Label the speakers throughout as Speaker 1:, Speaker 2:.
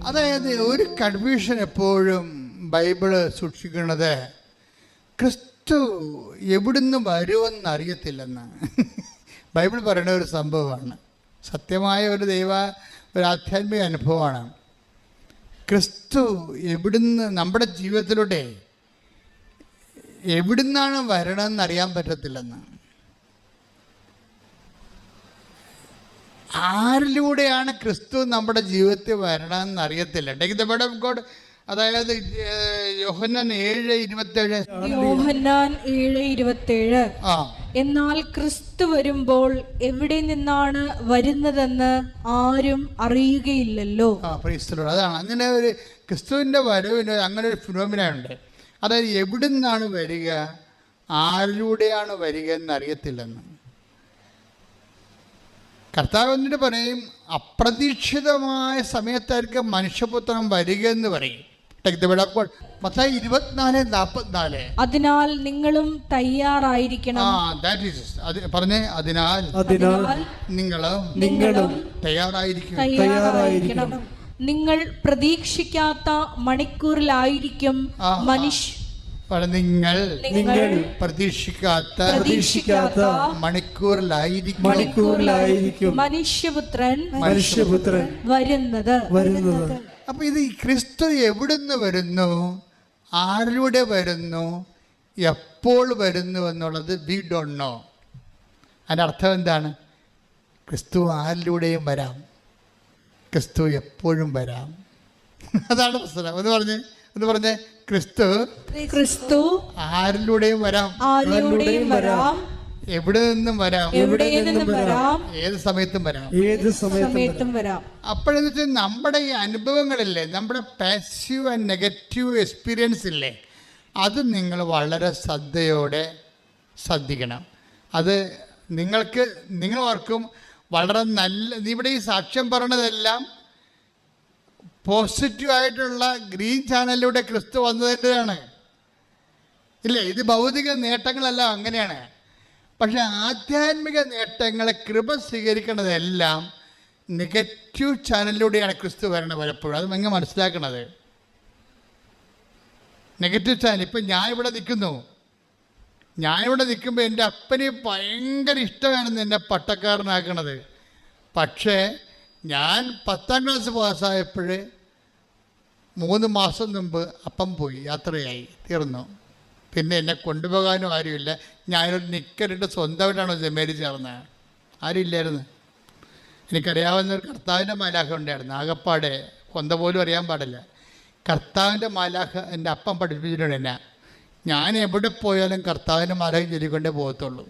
Speaker 1: അതായത് ഒരു കൺഫ്യൂഷൻ എപ്പോഴും ബൈബിള് സൂക്ഷിക്കുന്നത് ക്രിസ്തു എവിടുന്ന് വരുമെന്ന് അറിയത്തില്ലെന്ന് ബൈബിൾ പറയുന്ന ഒരു സംഭവമാണ്. സത്യമായ ഒരു ആധ്യാത്മിക അനുഭവമാണ്. ക്രിസ്തു എവിടുന്ന് നമ്മുടെ ജീവിതത്തിലൂടെ എവിടുന്നാണ് വരണമെന്ന് അറിയാൻ പറ്റത്തില്ലെന്ന്. ആരിലൂടെയാണ് ക്രിസ്തു നമ്മുടെ ജീവിതത്തിൽ വരണമെന്ന് അറിയത്തില്ല. Take the word of God. അതായത് യോഹന്നാൻ 7:27.
Speaker 2: എന്നാൽ ക്രിസ്തു വരുമ്പോൾ എവിടെ നിന്നാണ് വരുന്നതെന്ന് ആരും അറിയുകയില്ലല്ലോ.
Speaker 1: അതാണ് അങ്ങനെ ഒരു ക്രിസ്തുവിൻ്റെ വരവിന് അങ്ങനെ ഒരു ഫിനോമിനുണ്ട്. അതായത് എവിടെ നിന്നാണ് വരിക, ആരിലൂടെയാണ് വരിക എന്നറിയത്തില്ലെന്ന്. കർത്താവ് എന്നിട്ട് പറയും, അപ്രതീക്ഷിതമായ സമയത്തായിരിക്കും മനുഷ്യപുത്രൻ വരിക എന്ന് പറയും. മത്തായി 24:44.
Speaker 2: അതിനാൽ നിങ്ങളും തയ്യാറായിരിക്കണം.
Speaker 1: പറഞ്ഞേ, അതിനാൽ നിങ്ങളും തയ്യാറായിരിക്കണം.
Speaker 2: നിങ്ങൾ പ്രതീക്ഷിക്കാത്ത മണിക്കൂറിലായിരിക്കും
Speaker 1: നിങ്ങൾ പ്രതീക്ഷിക്കാത്ത മണിക്കൂറിലായിരിക്കും
Speaker 2: മനുഷ്യപുത്രൻ വരുന്നത്.
Speaker 1: അപ്പൊ ഇത് ക്രിസ്തു എവിടുന്ന് വരുന്നു, ആരിലൂടെ വരുന്നു, എപ്പോൾ വരുന്നു എന്നുള്ളത് വി ഡോണ്ട് നോ. അതിൻ്റെ അർത്ഥം എന്താണ്? ക്രിസ്തു ആരിലൂടെയും വരാം, ക്രിസ്തു എപ്പോഴും വരാം. അതാണ് പ്രശ്നം. ഒന്ന് പറഞ്ഞേ ക്രിസ്തു ആരിലൂടെയും വരാം, എവിടെ നിന്നും വരാം, ഏത് സമയത്തും വരാം. അപ്പോഴെന്ന് വെച്ചാൽ നമ്മുടെ ഈ അനുഭവങ്ങളില്ലേ, നമ്മുടെ പാസീവ് ആൻഡ് നെഗറ്റീവ് എക്സ്പീരിയൻസ് ഇല്ലേ, അത് നിങ്ങൾ വളരെ ശ്രദ്ധയോടെ ശ്രദ്ധിക്കണം. അത് നിങ്ങൾ ഓർക്കും വളരെ നല്ല. ഇവിടെ ഈ സാക്ഷ്യം പറഞ്ഞതെല്ലാം പോസിറ്റീവായിട്ടുള്ള ഗ്രീൻ ചാനലിലൂടെ ക്രിസ്തു വന്നതിൻ്റെതാണ് ഇല്ലേ. ഇത് ഭൗതിക നേട്ടങ്ങളെല്ലാം അങ്ങനെയാണ്. പക്ഷെ ആധ്യാത്മിക നേട്ടങ്ങളെ കൃപ സ്വീകരിക്കുന്നതെല്ലാം നെഗറ്റീവ് ചാനലിലൂടെയാണ് ക്രിസ്തു വരണത് പലപ്പോഴും. അത് നിങ്ങൾ മനസ്സിലാക്കണത്. Negative channel. ഇപ്പം ഞാനിവിടെ നിൽക്കുമ്പോൾ എൻ്റെ അപ്പന് ഭയങ്കര ഇഷ്ടമായിരുന്നു എന്നെ പട്ടക്കാരനാക്കണത്. പക്ഷേ ഞാൻ 10ാം ക്ലാസ് പാസ്സായപ്പോൾ 3 മാസം മുമ്പ് അപ്പം പോയി, യാത്രയായി, തീർന്നു. പിന്നെ എന്നെ കൊണ്ടുപോകാനും ആരുമില്ല. ഞാനൊരു നിക്കറിട്ട് സ്വന്തമായിട്ടാണ് സെമേരി ചേർന്നത്. ആരുമില്ലായിരുന്നു. എനിക്കറിയാവുന്ന ഒരു കർത്താവിൻ്റെ മാലാഖ ഉണ്ടായിരുന്നു. ആകപ്പാടെ കൊന്ത പോലും അറിയാൻ പാടില്ല. കർത്താവിൻ്റെ മാലാഖ എൻ്റെ അപ്പം പഠിപ്പിച്ചിട്ടുണ്ട് എന്നെ. ഞാൻ എവിടെ പോയാലും കർത്താവിൻ്റെ മാലാഖ ചൊല്ലിക്കൊണ്ടേ പോകത്തുള്ളൂ.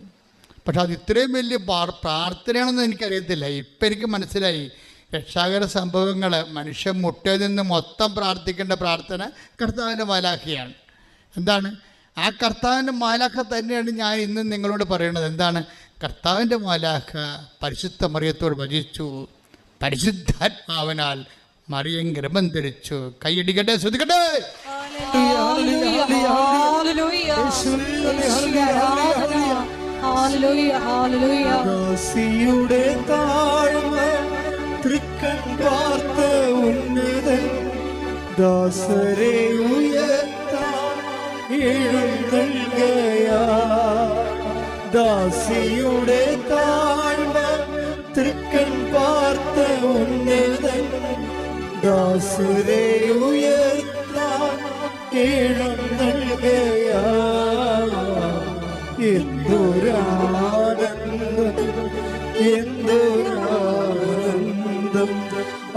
Speaker 1: പക്ഷെ അത് ഇത്രയും വലിയ പ്രാർത്ഥനയാണെന്ന് എനിക്കറിയത്തില്ല. ഇപ്പം എനിക്ക് മനസ്സിലായി. രക്ഷാകര സംഭവങ്ങൾ മനുഷ്യൻ മുട്ടയിൽ നിന്ന് മൊത്തം പ്രാർത്ഥിക്കേണ്ട പ്രാർത്ഥന കർത്താവിൻ്റെ മാലാഖയാണ്. എന്താണ്? ആ കർത്താവിൻ്റെ മാലാഖ തന്നെയാണ് ഞാൻ ഇന്ന് നിങ്ങളോട് പറയുന്നത്. എന്താണ്? കർത്താവിൻ്റെ മാലാഖ പരിശുദ്ധ മറിയത്തോട് വചിച്ചു, പരിശുദ്ധാത്മാവിനാൽ മറിയം ഗർഭം ധരിച്ചു. കൈയടിക്കട്ടെ, ശ്രദ്ധിക്കട്ടെ.
Speaker 3: തൃക്കൺ പാർത്ത ഉന്നതൻ ദാസരെ ഉയർത്താൻ എഴുന്നള്ളുകയാ. ദാസിയുടെ താഴ്മ തൃക്കൺ പാർത്ത ഉന്നതൻ ദാസരെ ഉയർത്താൻ എഴുന്നള്ളുകയാ. എന്തൊരാനന്ദം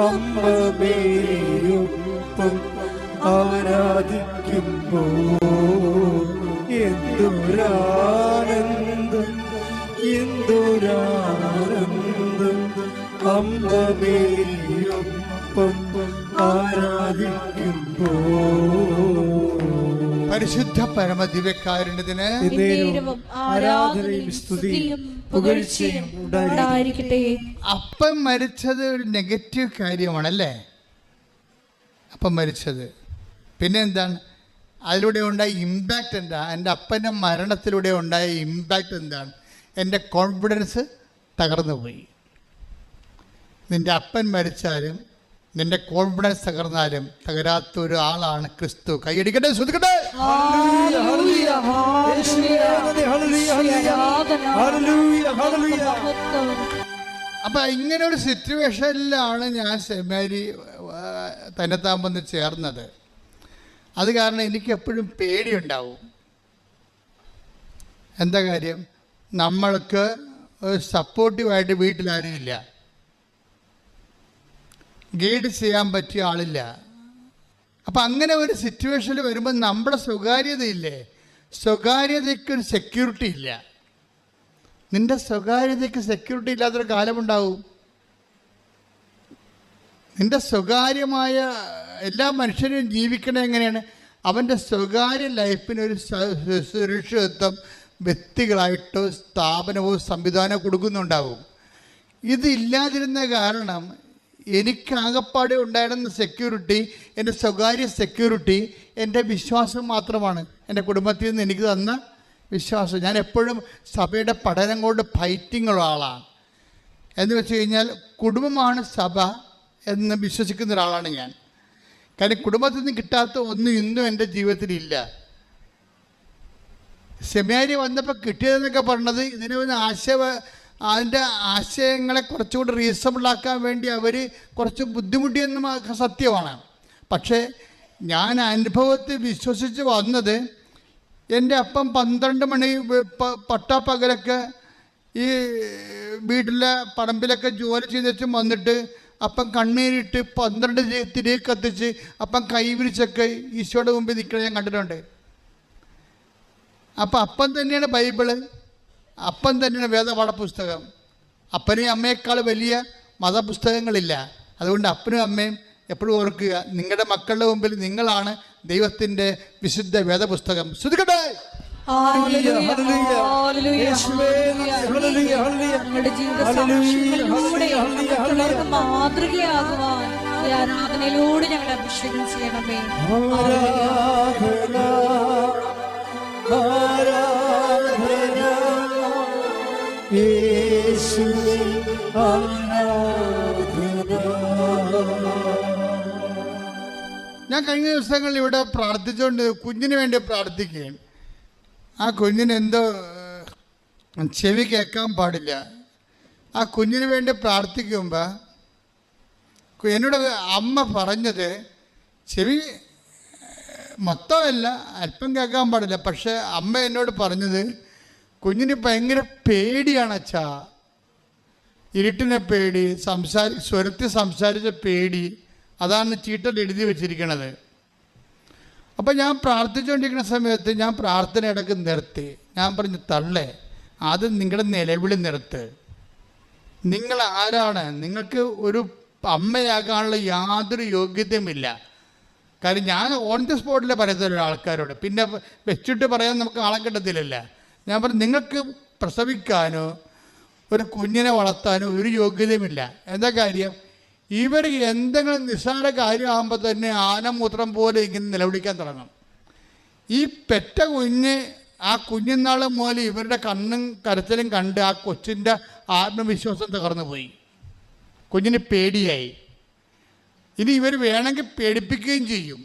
Speaker 3: അമ്മ മേരിയൊപ്പം ആരാധിക്കുമ്പോൾ. എന്തൊരാനന്ദം അമ്മ മേരിയൊപ്പം ആരാധിക്കുമ്പോൾ.
Speaker 1: പരിശുദ്ധ പരമദിവ്യകാരുണ്യത്തിന്
Speaker 3: ആരാധനയും സ്തുതിയും പുകഴ്ചയും ഉണ്ടായിരിക്കട്ടെ.
Speaker 1: അപ്പം മരിച്ചത് ഒരു നെഗറ്റീവ് കാര്യമാണല്ലേ, അപ്പം മരിച്ചത്. പിന്നെ എന്താണ് അതിലൂടെ ഉണ്ടായ ഇമ്പാക്റ്റ്? എന്താ എൻ്റെ അപ്പൻ്റെ മരണത്തിലൂടെ ഉണ്ടായ ഇമ്പാക്റ്റ് എന്താണ്? എൻ്റെ കോൺഫിഡൻസ് തകർന്നു പോയി. നിൻ്റെ അപ്പൻ മരിച്ചാലും നിന്റെ കോൺഫിഡൻസ് തകർന്നാലും തകരാത്ത ഒരു ആളാണ് ക്രിസ്തു. കൈയടിക്കട്ടെ, ശ്രദ്ധിക്കട്ടെ. അപ്പം ഇങ്ങനെ ഒരു സിറ്റുവേഷനിലാണ് ഞാൻ സെമിനാരി തന്നെത്താൻ വന്ന് ചേർന്നത്. അത് കാരണം എനിക്ക് എപ്പോഴും പേടിയുണ്ടാവും. എന്താ കാര്യം? നമ്മൾക്ക് സപ്പോർട്ടീവായിട്ട് വീട്ടിലാരുമില്ല, ഗൈഡ് ചെയ്യാൻ പറ്റിയ ആളില്ല. അപ്പം അങ്ങനെ ഒരു സിറ്റുവേഷനിൽ വരുമ്പോൾ നമ്മുടെ സ്വകാര്യതയില്ലേ, സ്വകാര്യതയ്ക്കൊരു സെക്യൂരിറ്റി ഇല്ല. നിൻ്റെ സ്വകാര്യതയ്ക്ക് സെക്യൂരിറ്റി ഇല്ലാത്തൊരു കാലമുണ്ടാവും. നിൻ്റെ സ്വകാര്യമായ എല്ലാ മനുഷ്യരും ജീവിക്കണത് എങ്ങനെയാണ്? അവൻ്റെ സ്വകാര്യ ലൈഫിനൊരു സുരക്ഷിതത്വം വ്യക്തികളായിട്ടോ സ്ഥാപനവും സംവിധാനവും കൊടുക്കുന്നുണ്ടാവും. ഇതില്ലാതിരുന്ന കാരണം എനിക്കാകപ്പാടെ ഉണ്ടായിരുന്ന സെക്യൂരിറ്റി, എൻ്റെ സ്വകാര്യ സെക്യൂരിറ്റി എൻ്റെ വിശ്വാസം മാത്രമാണ്. എൻ്റെ കുടുംബത്തിൽ നിന്ന് എനിക്ക് തന്ന വിശ്വാസം. ഞാൻ എപ്പോഴും സഭയുടെ പഠനം കൊണ്ട് ഫൈറ്റിങ്ങുള്ള ആളാണ്. എന്ന് വെച്ച് കഴിഞ്ഞാൽ കുടുംബമാണ് സഭ എന്ന് വിശ്വസിക്കുന്ന ഒരാളാണ് ഞാൻ. കാരണം കുടുംബത്തിൽ നിന്ന് കിട്ടാത്ത ഒന്നും ഇന്നും എൻ്റെ ജീവിതത്തിലില്ല. സെമിനാരി വന്നപ്പോൾ കിട്ടിയതെന്നൊക്കെ പറഞ്ഞത് ഇതിനെ ഒന്ന് അതിൻ്റെ ആശയങ്ങളെ കുറച്ചുകൂടി റീസണബിളാക്കാൻ വേണ്ടി അവർ കുറച്ച് ബുദ്ധിമുട്ടിയെന്നും സത്യമാണ്. പക്ഷേ ഞാൻ അനുഭവത്തിൽ വിശ്വസിച്ച് വന്നത്, എൻ്റെ അപ്പം 12 മണി പട്ടാപ്പകലൊക്കെ ഈ വീട്ടിലെ പറമ്പിലൊക്കെ ജോലി ചെയ്തിട്ടും വന്നിട്ട് അപ്പം കണ്ണീരിട്ട് 12 തിരി കത്തിച്ച് അപ്പം കൈവിരിച്ചൊക്കെ ഈശോയുടെ മുമ്പിൽ നിൽക്കുന്നത് ഞാൻ കണ്ടിട്ടുണ്ട്. അപ്പം തന്നെയാണ് ബൈബിള്, അപ്പം തന്നെയാണ് വേദപാഠ പുസ്തകം. അപ്പനെയും അമ്മയേക്കാൾ വലിയ മതപുസ്തകങ്ങളില്ല. അതുകൊണ്ട് അപ്പനും അമ്മയും എപ്പോഴും ഓർക്കുക, നിങ്ങളുടെ മക്കളുടെ മുമ്പിൽ നിങ്ങളാണ് ദൈവത്തിൻ്റെ വിശുദ്ധ വേദപുസ്തകം. ശ്രദ്ധിക്കട്ടെ.
Speaker 2: മാതൃകയാകുവാൻ ആരാധനയിലൂടെ ഞങ്ങളെ അഭിഷേകം ചെയ്യണമേ.
Speaker 1: ഞാൻ കഴിഞ്ഞ ദിവസങ്ങളിൽ ഇവിടെ പ്രാർത്ഥിച്ചുകൊണ്ട് കുഞ്ഞിന് വേണ്ടി പ്രാർത്ഥിക്കുകയാണ്. ആ കുഞ്ഞിന് എന്തോ ചെവി കേൾക്കാൻ പാടില്ല. ആ കുഞ്ഞിന് വേണ്ടി പ്രാർത്ഥിക്കുമ്പോൾ എന്നോട് അമ്മ പറഞ്ഞത്, ചെവി മൊത്തമല്ല, അല്പം കേൾക്കാൻ പാടില്ല. പക്ഷേ അമ്മ എന്നോട് പറഞ്ഞത്, കുഞ്ഞിന് ഭയങ്കര പേടിയാണ് അച്ഛാ, ഇരുട്ടിനെ പേടി, സ്വരത്തിൽ സംസാരിച്ച പേടി, അതാണ് ചീട്ടൽ എഴുതി വെച്ചിരിക്കണത്. അപ്പം ഞാൻ പ്രാർത്ഥിച്ചുകൊണ്ടിരിക്കുന്ന സമയത്ത് ഞാൻ പ്രാർത്ഥന ഇടയ്ക്ക് നിർത്തി. ഞാൻ പറഞ്ഞു, തള്ളേ, ആദ്യം നിങ്ങളുടെ നിലവിളി നിർത്ത്. നിങ്ങൾ ആരാണ്? നിങ്ങൾക്ക് ഒരു അമ്മയാകാനുള്ള യാതൊരു യോഗ്യതയുമില്ല. കാര്യം ഞാൻ ഓൺ ദി സ്പോട്ടിൽ പറയത്തില്ല ആൾക്കാരോട്, പിന്നെ വെച്ചിട്ട് പറയാൻ നമുക്ക് ആളെ കിട്ടത്തില്ലല്ല. ഞാൻ പറഞ്ഞു, നിങ്ങൾക്ക് പ്രസവിക്കാനോ ഒരു കുഞ്ഞിനെ വളർത്താനോ ഒരു യോഗ്യതയുമില്ല. എന്താ കാര്യം? ഇവർ എന്തെങ്കിലും നിസ്സാര കാര്യമാകുമ്പോൾ തന്നെ ആനമൂത്രം പോലെ ഇങ്ങനെ നിലവിളിക്കാൻ തുടങ്ങും. ഈ പെറ്റ കുഞ്ഞ്, ആ കുഞ്ഞുനാൾ മുതൽ ഇവരുടെ കണ്ണും കരച്ചിലും കണ്ട് ആ കൊച്ചിൻ്റെ ആത്മവിശ്വാസം തകർന്നു പോയി. കുഞ്ഞിന് പേടിയായി. ഇനി ഇവർ വേണമെങ്കിൽ പേടിപ്പിക്കുകയും ചെയ്യും,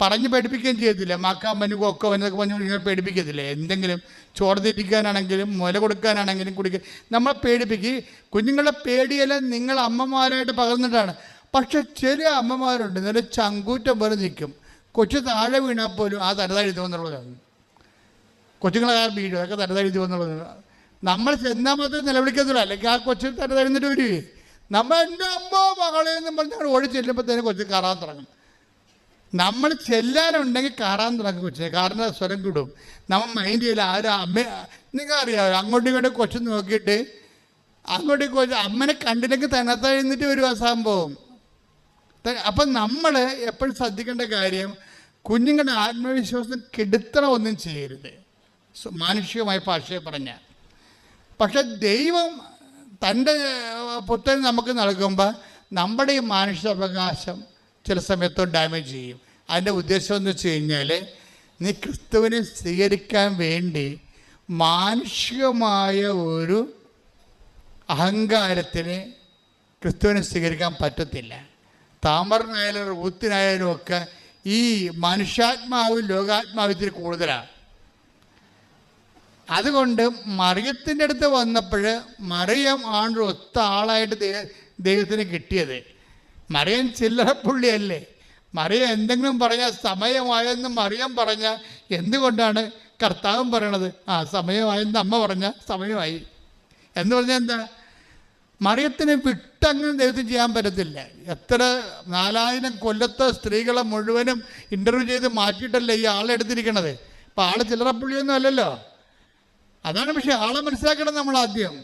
Speaker 1: പറഞ്ഞ് പേടിപ്പിക്കുകയും ചെയ്യത്തില്ല. മാക്കാമ്പന് കൊക്കോ എന്നൊക്കെ പറഞ്ഞ് ഇങ്ങനെ പേടിപ്പിക്കത്തില്ലേ? എന്തെങ്കിലും ചോറ് തെറ്റിക്കാനാണെങ്കിലും മുല കൊടുക്കാനാണെങ്കിലും കുടിക്കുക, നമ്മളെ പേടിപ്പിക്കുക. കുഞ്ഞുങ്ങളുടെ പേടിയെല്ലാം നിങ്ങൾ അമ്മമാരായിട്ട് പകർന്നിട്ടാണ്. പക്ഷെ ചില അമ്മമാരുണ്ട്, നല്ല ചങ്കൂറ്റം പോലെ നിൽക്കും. കൊച്ചു താഴെ വീണാൽ പോലും ആ തരതാഴ്ത്തുമെന്നുള്ളതാണ്. കൊച്ചുങ്ങളെ വീഴും, അതൊക്കെ തരതാഴ്ത്തുമെന്നുള്ളത്. നമ്മൾ ചെന്നാൽ മാത്രമേ നിലവിളിക്കത്തുള്ളൂ, അല്ലെങ്കിൽ ആ കൊച്ചു തരതാഴ്ന്നിട്ട് വരികയെ. നമ്മൾ എൻ്റെ അമ്മ മകളെന്നും പറഞ്ഞാൽ ഓടി ചെല്ലുമ്പോഴത്തേനും കൊച്ചു കയറാൻ തുടങ്ങും. നമ്മൾ ചെല്ലാനുണ്ടെങ്കിൽ കയറാൻ തുടങ്ങും കൊച്ചിനെ, കാരണം സ്വരം കിടും. നമ്മൾ മൈൻഡ് ചെയ്യില്ല. ആരും അമ്മ, നിങ്ങൾക്കറിയാമോ, അങ്ങോട്ടും ഇങ്ങോട്ടും കൊച്ചു നോക്കിയിട്ട് അങ്ങോട്ടും കൊച്ചു അമ്മനെ കണ്ടില്ലെങ്കിൽ തന്നെത്താഴ്ന്നിട്ട് വരും ആ സംഭവം. അപ്പം നമ്മൾ എപ്പോഴും ശ്രദ്ധിക്കേണ്ട കാര്യം, കുഞ്ഞുങ്ങളുടെ ആത്മവിശ്വാസം കെടുത്തണം ഒന്നും ചെയ്യരുത്, മാനുഷികമായ ഭാഷയെ പറഞ്ഞാൽ. പക്ഷെ ദൈവം തൻ്റെ പുത്രൻ നമുക്ക് നൽകുമ്പോൾ നമ്മുടെ ഈ മാനുഷികാവകാശം ചില സമയത്ത് ഡാമേജ് ചെയ്യും. അതിൻ്റെ ഉദ്ദേശം എന്ന് വെച്ച് കഴിഞ്ഞാൽ, നീ ക്രിസ്തുവിനെ സ്വീകരിക്കാൻ വേണ്ടി മാനുഷികമായ ഒരു അഹങ്കാരത്തിന് ക്രിസ്തുവിനെ സ്വീകരിക്കാൻ പറ്റത്തില്ല. താമറിനായാലും റൂത്തിനായാലും ഒക്കെ ഈ മനുഷ്യാത്മാവും ലോകാത്മാവും ഇത്തിരി കൂടുതലാണ്. അതുകൊണ്ട് മറിയത്തിൻ്റെ അടുത്ത് വന്നപ്പോൾ മറിയം ആണ് ഒത്ത ആളായിട്ട് ദൈവത്തിന് കിട്ടിയത്. മറിയം ചില്ലറപ്പുള്ളിയല്ലേ. മറിയം എന്തെങ്കിലും പറഞ്ഞാൽ സമയമായെന്ന് മറിയം പറഞ്ഞാൽ എന്തുകൊണ്ടാണ് കർത്താവും പറയണത് സമയമായെന്ന് അമ്മ പറഞ്ഞാൽ സമയമായി എന്ന് പറഞ്ഞാൽ എന്താ? മറിയത്തിനെ വിട്ടങ്ങനെ ദൈവത്തിന് ചെയ്യാൻ പറ്റത്തില്ല. എത്ര 4000 കൊല്ലത്തെ സ്ത്രീകളെ മുഴുവനും ഇൻ്റർവ്യൂ ചെയ്ത് മാറ്റിയിട്ടല്ലേ ഈ ആളെ എടുത്തിരിക്കണത്. അപ്പം ആൾ ചില്ലറപ്പുള്ളിയൊന്നും അല്ലല്ലോ. അതാണ്. പക്ഷേ ആളെ മനസ്സിലാക്കണം നമ്മൾ ആദ്യം.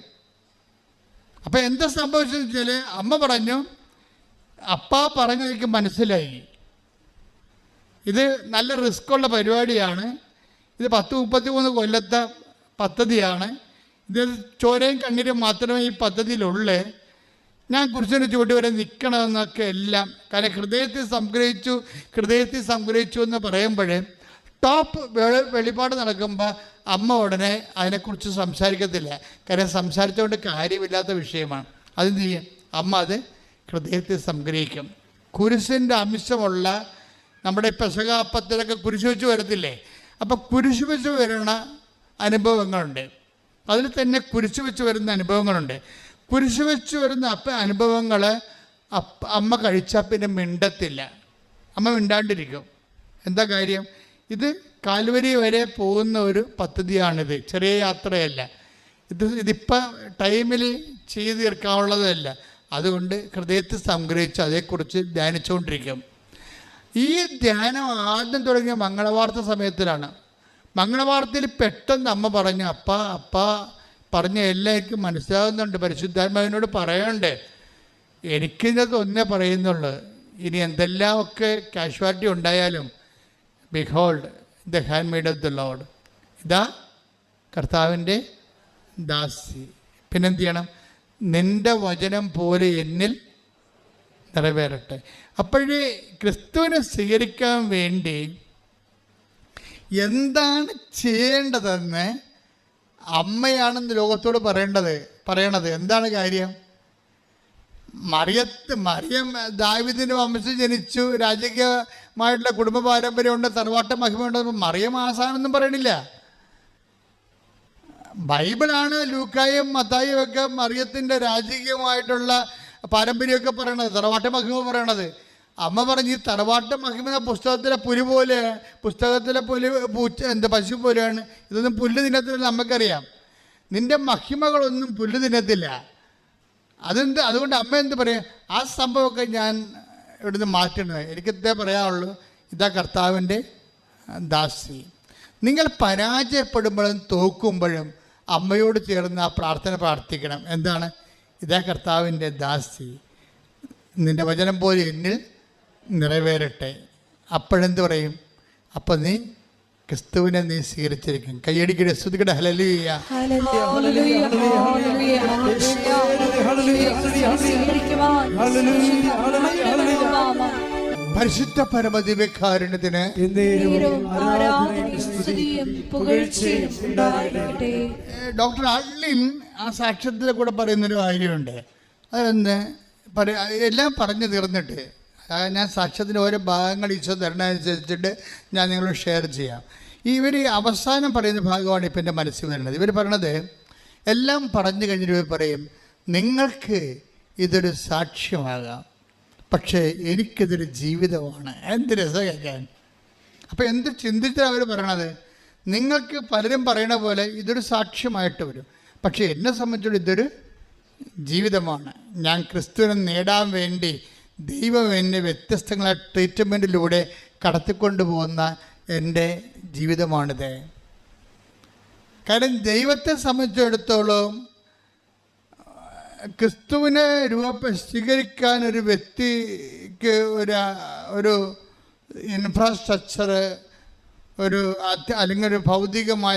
Speaker 1: അപ്പം എന്താ സംഭവിച്ചതെന്ന് വെച്ചാൽ അമ്മ പറഞ്ഞു, അപ്പാ പറഞ്ഞതെനിക്ക് മനസ്സിലായി, ഇത് നല്ല റിസ്ക്കുള്ള പരിപാടിയാണ്, ഇത് 10-33 കൊല്ലത്തെ പദ്ധതിയാണ്, ഇത് ചോരയും കണ്ണീരും മാത്രമേ ഈ പദ്ധതിയിലുള്ളേ, ഞാൻ കുരിശിന് ചുവട്ടി വരെ നിൽക്കണമെന്നൊക്കെ എല്ലാം. കാരണം ഹൃദയത്തിൽ സംഗ്രഹിച്ചു എന്ന് പറയുമ്പോഴേ ടോപ്പ് വെളിപാട് നടക്കുമ്പോൾ അമ്മ ഉടനെ അതിനെക്കുറിച്ച് സംസാരിക്കത്തില്ല. കാരണം സംസാരിച്ചുകൊണ്ട് കാര്യമില്ലാത്ത വിഷയമാണ്. അതെന്ത് ചെയ്യും? അമ്മ അത് ഹൃദയത്തിൽ സംഗ്രഹിക്കും. കുരിശിൻ്റെ അംശമുള്ള നമ്മുടെ പെസഹാപ്പത്തിലൊക്കെ കുരിശ് വെച്ച് വരത്തില്ലേ? അപ്പം കുരിശ് വെച്ച് വരുന്ന അനുഭവങ്ങളുണ്ട്. അതിൽ തന്നെ കുരിശ് വെച്ച് വരുന്ന അനുഭവങ്ങളുണ്ട്. കുരിശ് വെച്ച് വരുന്ന അനുഭവങ്ങൾ അമ്മ കഴിച്ചാൽ പിന്നെ മിണ്ടത്തില്ല. അമ്മ മിണ്ടാണ്ടിരിക്കും. എന്താ കാര്യം? ഇത് കാൽവരി വരെ പോകുന്ന ഒരു പദ്ധതിയാണിത്. ചെറിയ യാത്രയല്ല. ഇതിപ്പോൾ ടൈമിൽ ചെയ്ത് തീർക്കാനുള്ളതല്ല. അതുകൊണ്ട് ഹൃദയത്തിൽ സംഗ്രഹിച്ച് അതേക്കുറിച്ച് ധ്യാനിച്ചുകൊണ്ടിരിക്കും. ഈ ധ്യാനം ആദ്യം തുടങ്ങിയ മംഗളവാർത്ത സമയത്തിലാണ്. മംഗളവാർത്തയിൽ പെട്ടെന്ന് അമ്മ പറഞ്ഞു, അപ്പ പറഞ്ഞ എല്ലാവർക്കും മനസ്സിലാകുന്നുണ്ട്, പരിശുദ്ധാത്മാവിനോട് പറയണ്ടേ, എനിക്കിതിനകത്ത് ഒന്നേ പറയുന്നുള്ളൂ, ഇനി എന്തെല്ലാമൊക്കെ കാഷ്വാലിറ്റി ഉണ്ടായാലും behold the hand made of the Lord, ഇതാ കർത്താവിൻ്റെ ദാസി. പിന്നെന്ത് ചെയ്യണം? നിൻ്റെ വചനം പോലെ എന്നിൽ നിറവേറട്ടെ. അപ്പോഴേ ക്രിസ്തുവിനെ സ്വീകരിക്കാൻ വേണ്ടി എന്താണ് ചെയ്യേണ്ടതെന്ന് അമ്മയാണെന്ന് ലോകത്തോട് പറയണത്. എന്താണ് കാര്യം? മറിയം ദാവീദിൻ്റെ വംശം ജനിച്ചു, രാജകീയമായിട്ടുള്ള കുടുംബ പാരമ്പര്യമുണ്ട്, തറവാട്ട മഹിമയുണ്ട്. മറിയം ആസാനൊന്നും പറയണില്ല. ബൈബിളാണ് ലൂക്കായും മത്തായും ഒക്കെ മറിയത്തിൻ്റെ രാജകീയമായിട്ടുള്ള പാരമ്പര്യമൊക്കെ പറയണത്, തറവാട്ട മഹിമ പറയണത്. അമ്മ പറഞ്ഞ് ഈ തറവാട്ട മഹിമ പുസ്തകത്തിലെ പുലി പോലെ, പുസ്തകത്തിലെ പശു പോലെയാണ്, ഇതൊന്നും പുല്ല് തിന്നത്തില്ല. നമുക്കറിയാം നിൻ്റെ മഹിമകളൊന്നും പുല്ല് തിന്നത്തില്ല. അതുകൊണ്ട് അമ്മ എന്ത് പറയും? ആ സംഭവമൊക്കെ ഞാൻ ഇവിടുന്ന് മാറ്റണത്. എനിക്കിതേ പറയാനുള്ളൂ, ഇതാ കർത്താവിൻ്റെ ദാസി. നിങ്ങൾ പരാജയപ്പെടുമ്പോഴും തോക്കുമ്പോഴും അമ്മയോട് ചേർന്ന് ആ പ്രാർത്ഥന പ്രാർത്ഥിക്കണം. എന്താണ്? ഇതാ കർത്താവിൻ്റെ ദാസി, നിൻ്റെ വചനം പോലെ എന്നിൽ നിറവേറട്ടെ. അപ്പോഴെന്ത് പറയും? അപ്പം നീ ക്രിസ്തുവിനെ നീ സ്വീകരിച്ചിരിക്കും. കയ്യടിക്കടെ സ്തുതിക്കടെ ഹല്ലേലൂയ. പരിശുദ്ധ പരമദിവ്യകാരുണ്യത്തിന് ഡോക്ടർ അള്ളിൻ ആ സാക്ഷ്യത്തിലെ കൂടെ പറയുന്നൊരു കാര്യമുണ്ട്. അതെന്ന് എല്ലാം പറഞ്ഞു തീർന്നിട്ട് ഞാൻ സാക്ഷ്യത്തിൻ്റെ ഓരോ ഭാഗങ്ങൾ ഈശോ തരണമനുസരിച്ചിട്ട് ഞാൻ നിങ്ങളോട് ഷെയർ ചെയ്യാം. ഇവർ അവസാനം പറയുന്ന ഭാഗമാണ് ഇപ്പം എൻ്റെ മനസ്സിൽ വരുന്നത്. ഇവർ പറയണത് എല്ലാം പറഞ്ഞു കഴിഞ്ഞിട്ട് ഇവർ പറയും, നിങ്ങൾക്ക് ഇതൊരു സാക്ഷ്യമാകാം, പക്ഷേ എനിക്കിതൊരു ജീവിതമാണ്. എന്ത് രസം കേൾക്കാൻ. അപ്പോൾ എന്ത് ചിന്തിച്ചാണ് അവർ പറയണത്? നിങ്ങൾക്ക് പലരും പറയണ പോലെ ഇതൊരു സാക്ഷ്യമായിട്ട് വരും, പക്ഷേ എന്നെ സംബന്ധിച്ചിടത്തോളം ഇതൊരു ജീവിതമാണ്. ഞാൻ ക്രിസ്തുവിനെ നേടാൻ വേണ്ടി ദൈവം എന്നെ വ്യത്യസ്തങ്ങളായ ട്രീറ്റ്മെൻറ്റിലൂടെ കടത്തിക്കൊണ്ടു പോകുന്ന എൻ്റെ ജീവിതമാണിത്. കാരണം ദൈവത്തെ സംബന്ധിച്ചിടത്തോളം ക്രിസ്തുവിനെ സ്വീകരിക്കാൻ ഒരു വ്യക്തിക്ക് ഒരു ഇൻഫ്രാസ്ട്രക്ചർ, അല്ലെങ്കിൽ ഒരു ഭൗതികമായ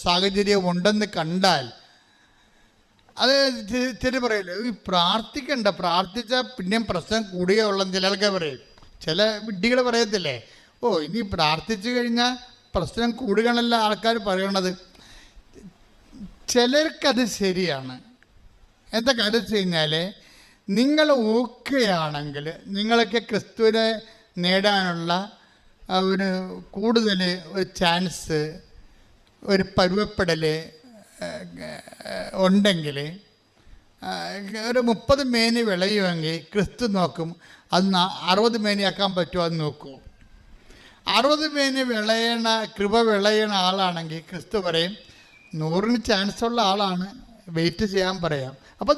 Speaker 1: സാഹചര്യം ഉണ്ടെന്ന് കണ്ടാൽ അത് ചില പറയില്ല, ഈ പ്രാർത്ഥിക്കണ്ട, പ്രാർത്ഥിച്ചാൽ പിന്നെയും പ്രശ്നം കൂടുകയുള്ളെന്ന് ചിലർക്ക് പറയും. ചില വിഡ്ഢികൾ പറയത്തില്ലേ, ഇനി പ്രാർത്ഥിച്ചു കഴിഞ്ഞാൽ പ്രശ്നം കൂടുകയാണല്ല ആൾക്കാർ പറയണത്. ചിലർക്കത് ശരിയാണ്. എന്താ കാര്യം വെച്ച് കഴിഞ്ഞാൽ നിങ്ങൾ ഊക്കുകയാണെങ്കിൽ നിങ്ങൾക്ക് ക്രിസ്തുവിനെ നേടാനുള്ള ഒരു കൂടുതൽ ഒരു ചാൻസ്, ഒരു പരുവപ്പെടൽ ഉണ്ടെങ്കിൽ, ഒരു 30 മേനി വിളയുമെങ്കിൽ ക്രിസ്തു നോക്കും അത് 60 മേനിയാക്കാൻ പറ്റുമോ എന്ന് നോക്കൂ. 60 മേനി കൃപ വിളയണ ആളാണെങ്കിൽ ക്രിസ്തു പറയും 100-ന് ചാൻസ് ഉള്ള ആളാണ്, വെയിറ്റ് ചെയ്യാൻ പറയാം. അപ്പം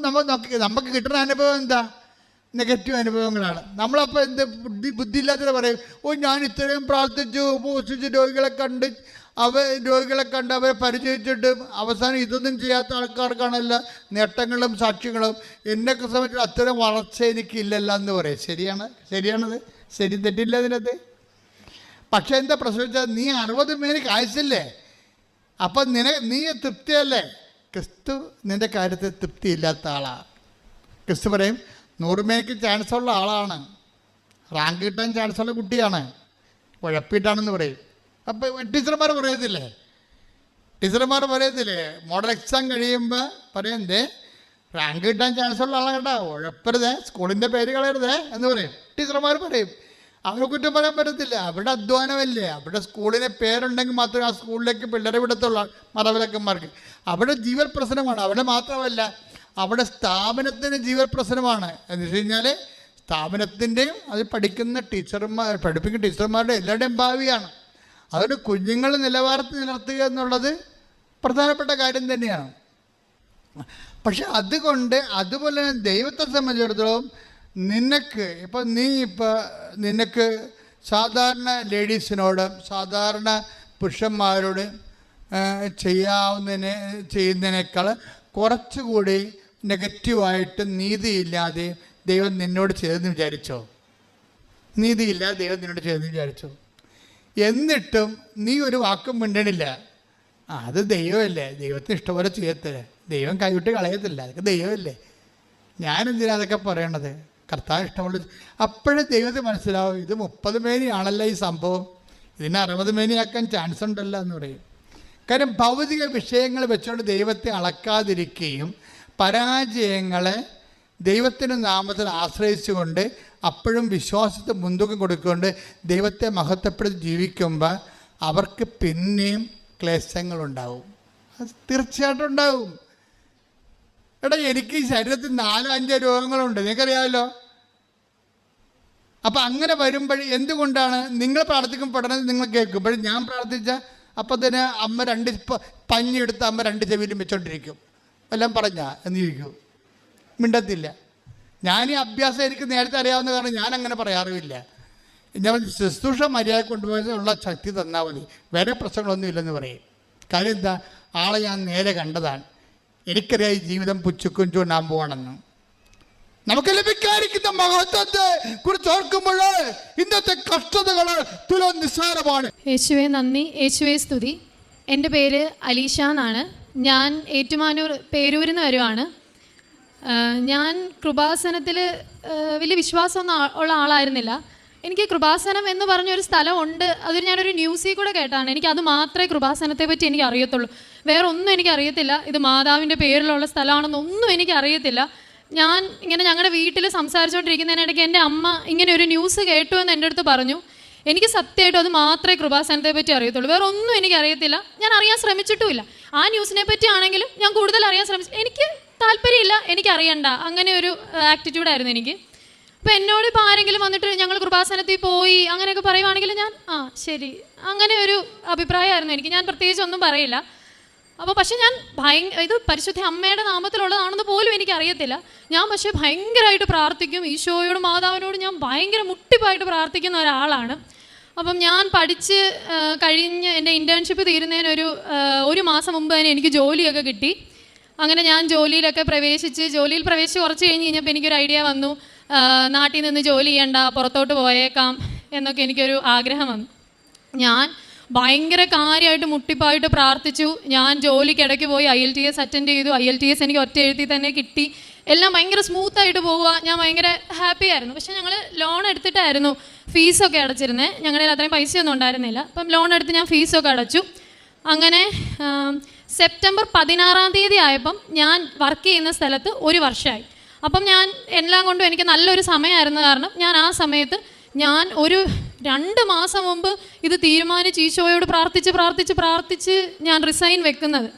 Speaker 1: നമുക്ക് കിട്ടുന്ന അനുഭവം എന്താ? നെഗറ്റീവ് അനുഭവങ്ങളാണ്. നമ്മളപ്പോൾ എന്ത് ബുദ്ധിയില്ലാത്തത് പറയും, ഞാൻ ഇത്രയും പ്രാർത്ഥിച്ചു, ഉപവസിച്ച് രോഗികളെ കണ്ട് അവരെ പരിചയിച്ചിട്ട് അവസാനം ഇതൊന്നും ചെയ്യാത്ത ആൾക്കാർക്കാണല്ല നേട്ടങ്ങളും സാക്ഷ്യങ്ങളും. എന്നെയൊക്കെ സംബന്ധിച്ച് അത്തരം വളർച്ച എനിക്കില്ലല്ലോ എന്ന് പറയും. ശരിയാണത്, ശരി തെറ്റില്ല അതിനകത്ത്. പക്ഷേ എന്താ പ്രശ്നം വെച്ചാൽ നീ 60 മേനിക്ക് അയച്ചില്ലേ, അപ്പം നീ തൃപ്തിയല്ലേ? ക്രിസ്തു നിൻ്റെ കാര്യത്തിൽ തൃപ്തിയില്ലാത്ത ആളാണ്. ക്രിസ്തു പറയും 100 മേനിക്ക് ചാൻസ് ഉള്ള ആളാണ്, റാങ്ക് കിട്ടാൻ ചാൻസ് ഉള്ള കുട്ടിയാണ്, ഉഴപ്പിട്ടാണെന്ന് പറയും. അപ്പോൾ ടീച്ചർമാർ പറയത്തില്ലേ മോഡൽ എക്സാം കഴിയുമ്പോൾ പറയുന്നതേ റാങ്ക് കിട്ടാൻ ചാൻസ് ഉള്ള ആളാണ് കേട്ടോ, ഉഴപ്പരുതേ, സ്കൂളിൻ്റെ പേര് കളയരുതേ എന്ന് പറയും. ടീച്ചർമാർ പറയും. അവരെ കുറ്റം പറയാൻ പറ്റത്തില്ല, അവിടെ അധ്വാനമല്ലേ, അവിടെ സ്കൂളിന് പേരുണ്ടെങ്കിൽ മാത്രമേ ആ സ്കൂളിലേക്ക് പിള്ളേരെ വിടത്തുള്ളൂ മാതാപിതാക്കന്മാർക്ക്. അവിടെ ജീവൽ പ്രശ്നമാണ്. അവിടെ മാത്രമല്ല, അവിടെ സ്ഥാപനത്തിന് ജീവൽ പ്രശ്നമാണ്. എന്ന് വെച്ച് കഴിഞ്ഞാൽ സ്ഥാപനത്തിൻ്റെയും അത് പഠിപ്പിക്കുന്ന ടീച്ചർമാരുടെ എല്ലാവരുടെയും ഭാവിയാണ്. അതുകൊണ്ട് കുഞ്ഞുങ്ങൾ നിലവാരത്തിൽ നിലർത്തുക എന്നുള്ളത് പ്രധാനപ്പെട്ട കാര്യം തന്നെയാണ്. പക്ഷെ അതുപോലെ തന്നെ ദൈവത്തെ സംബന്ധിച്ചിടത്തോളം നിനക്ക് സാധാരണ ലേഡീസിനോട് സാധാരണ പുരുഷന്മാരോട് ചെയ്യുന്നതിനേക്കാൾ കുറച്ചുകൂടി നെഗറ്റീവായിട്ട് നീതിയില്ലാതെ ദൈവം നിന്നോട് ചെയ്തെന്ന് വിചാരിച്ചോ? നീതിയില്ലാതെ ദൈവം നിന്നോട് ചെയ്തെന്ന് വിചാരിച്ചോ? എന്നിട്ടും നീ ഒരു വാക്കും മിണ്ടണില്ല. അത് ദൈവമല്ലേ, ദൈവത്തിന് ഇഷ്ടംപോലെ ചെയ്യത്തില്ല, ദൈവം കൈവിട്ട് കളയത്തില്ല, അതൊക്കെ ദൈവമല്ലേ, ഞാനെന്തിനാ അതൊക്കെ പറയണത്? കർത്താവ് ഇഷ്ടമുള്ള അപ്പോഴേ ദൈവത്തിന് മനസ്സിലാവും ഇത് 30 മേനിയാണല്ലോ ഈ സംഭവം, ഇതിനെ 60 മേനിയാക്കാൻ ചാൻസ് ഉണ്ടല്ലോ എന്ന് പറയും. കാര്യം ഭൗതിക വിഷയങ്ങൾ വെച്ചുകൊണ്ട് ദൈവത്തെ അളക്കാതിരിക്കുകയും പരാജയങ്ങളെ ദൈവത്തിൻ്റെ നാമത്തിൽ ആശ്രയിച്ചുകൊണ്ട് അപ്പോഴും വിശ്വാസത്തെ മുൻതൂക്കം കൊടുക്കുകൊണ്ട് ദൈവത്തെ മഹത്വപ്പെടുത്തി ജീവിക്കുമ്പോൾ അവർക്ക് പിന്നെയും ക്ലേശങ്ങളുണ്ടാവും. അത് തീർച്ചയായിട്ടും ഉണ്ടാവും. എനിക്ക് ഈ ശരീരത്തിൽ 4-5 രോഗങ്ങളുണ്ട്, നിങ്ങൾക്കറിയാമല്ലോ. അപ്പം അങ്ങനെ വരുമ്പോൾ എന്തുകൊണ്ടാണ് നിങ്ങൾ പ്രാർത്ഥിക്കുമ്പോഴാണ് നിങ്ങൾ കേൾക്കുമ്പോൾ ഞാൻ പ്രാർത്ഥിച്ച അപ്പം തന്നെ അമ്മ 2 പഞ്ഞെടുത്ത് അമ്മ 2 ചെവിയിലും വെച്ചോണ്ടിരിക്കും, എല്ലാം പറഞ്ഞാ എന്നിരിക്കും, മിണ്ടത്തില്ല. ഞാൻ ഈ അഭ്യാസം എനിക്ക് നേരത്തെ അറിയാവുന്ന കാരണം ഞാൻ അങ്ങനെ പറയാറുമില്ല. ഞാൻ ശുശ്രൂഷ മര്യാദ കൊണ്ടുപോയതിനുള്ള ശക്തി തന്നാൽ മതി, വേറെ പ്രശ്നങ്ങളൊന്നും ഇല്ലെന്ന് പറയും. കാര്യം എന്താ? ആളെ ഞാൻ നേരെ കണ്ടതാണ്, എനിക്കറിയാം ഈ ജീവിതം പുച്ചുക്കും ചൂണ്ടാൻ പോകണമെന്ന്. നമുക്ക് ലഭിക്കാതിരിക്കുന്ന മഹത്വത്തെ കുറിച്ച് ഓർക്കുമ്പോൾ ഇന്നത്തെ കഷ്ടതകൾ തുലോം നിസ്സാരമാണ്.
Speaker 4: യേശുവേ നന്ദി, യേശുവേ സ്തുതി. എൻ്റെ പേര് അലീഷ എന്നാണ്. ഞാൻ ഏറ്റുമാനൂർ പേരൂരിൽ നിന്ന് വരുവാണ്. ഞാൻ കൃപാസനത്തിൽ വലിയ വിശ്വാസമൊന്നും ഉള്ള ആളായിരുന്നില്ല. എനിക്ക് കൃപാസനം എന്ന് പറഞ്ഞൊരു സ്ഥലമുണ്ട്, അതൊരു ഞാനൊരു ന്യൂസിൽ കൂടെ കേട്ടാണ്. എനിക്കത് മാത്രമേ കൃപാസനത്തെ പറ്റി എനിക്ക് അറിയത്തുള്ളൂ, വേറെ ഒന്നും എനിക്ക് അറിയത്തില്ല. ഇത് മാതാവിൻ്റെ പേരിലുള്ള സ്ഥലമാണെന്നൊന്നും എനിക്ക് അറിയത്തില്ല. ഞാൻ ഇങ്ങനെ ഞങ്ങളുടെ വീട്ടിൽ സംസാരിച്ചുകൊണ്ടിരിക്കുന്നതിനിടയ്ക്ക് എൻ്റെ അമ്മ ഇങ്ങനെ ഒരു ന്യൂസ് കേട്ടു എന്ന് എൻ്റെ അടുത്ത് പറഞ്ഞു. എനിക്ക് സത്യമായിട്ടും അത് മാത്രമേ കൃപാസനത്തെ പറ്റി അറിയത്തുള്ളൂ, വേറെ ഒന്നും എനിക്ക് അറിയത്തില്ല. ഞാൻ അറിയാൻ ശ്രമിച്ചിട്ടുമില്ല. ആ ന്യൂസിനെ പറ്റി ആണെങ്കിലും ഞാൻ കൂടുതൽ അറിയാൻ ശ്രമിച്ചു. എനിക്ക് താല്പര്യമില്ല, എനിക്കറിയണ്ട, അങ്ങനെ ഒരു ആറ്റിറ്റ്യൂഡായിരുന്നു എനിക്ക്. അപ്പോൾ എന്നോട് ഇപ്പോൾ ആരെങ്കിലും വന്നിട്ട് ഞങ്ങൾ കൃപാസനത്തിൽ പോയി അങ്ങനെയൊക്കെ പറയുവാണെങ്കിൽ ഞാൻ ശരി, അങ്ങനെ ഒരു അഭിപ്രായമായിരുന്നു എനിക്ക്. ഞാൻ പ്രത്യേകിച്ച് ഒന്നും പറയില്ല. അപ്പോൾ പക്ഷേ ഞാൻ ഇത് പരിശുദ്ധ അമ്മയുടെ നാമത്തിലുള്ളതാണെന്ന് പോലും എനിക്കറിയത്തില്ല. ഞാൻ പക്ഷേ ഭയങ്കരമായിട്ട് പ്രാർത്ഥിക്കും, ഈശോയോടും മാതാവിനോടും ഞാൻ ഭയങ്കര മുട്ടിപ്പായിട്ട് പ്രാർത്ഥിക്കുന്ന ഒരാളാണ്. അപ്പം ഞാൻ പഠിച്ച് കഴിഞ്ഞ് എൻ്റെ ഇൻറ്റേൺഷിപ്പ് തീരുന്നതിനൊരു 1 മാസം മുമ്പ് തന്നെ എനിക്ക് ജോലിയൊക്കെ കിട്ടി. അങ്ങനെ ഞാൻ ജോലിയിൽ പ്രവേശിച്ച് കുറച്ച് കഴിഞ്ഞപ്പോൾ എനിക്കൊരു ഐഡിയ വന്നു, നാട്ടിൽ നിന്ന് ജോലി ചെയ്യണ്ട, പുറത്തോട്ട് പോയേക്കാം എന്നൊക്കെ എനിക്കൊരു ആഗ്രഹം വന്നു. ഞാൻ ഭയങ്കര കാര്യമായിട്ട് മുട്ടിപ്പായിട്ട് പ്രാർത്ഥിച്ചു. ഞാൻ ജോലിക്കിടയ്ക്ക് പോയി IELTS അറ്റൻഡ് ചെയ്തു. IELTS എനിക്ക് ഒറ്റ എഴുതി തന്നെ കിട്ടി. എല്ലാം ഭയങ്കര സ്മൂത്തായിട്ട് പോവുക. ഞാൻ ഭയങ്കര ഹാപ്പി ആയിരുന്നു. പക്ഷേ ഞങ്ങൾ ലോൺ എടുത്തിട്ടായിരുന്നു ഫീസൊക്കെ അടച്ചിരുന്നത്. ഞങ്ങളുടെ അത്രയും പൈസയൊന്നും ഉണ്ടായിരുന്നില്ല. അപ്പം ലോൺ എടുത്ത് ഞാൻ ഫീസൊക്കെ അടച്ചു. അങ്ങനെ സെപ്റ്റംബർ 16 ആയപ്പം ഞാൻ വർക്ക് ചെയ്യുന്ന സ്ഥലത്ത് 1 വർഷമായി. അപ്പം ഞാൻ എല്ലാം കൊണ്ടും എനിക്ക് നല്ലൊരു സമയമായിരുന്നു. കാരണം ഞാൻ ആ സമയത്ത് ഞാൻ ഒരു 2 മാസം മുമ്പ് ഇത് തീരുമാനിച്ച് ഈശോയോട് പ്രാർത്ഥിച്ച് ഞാൻ റിസൈൻ വെക്കുന്നത്.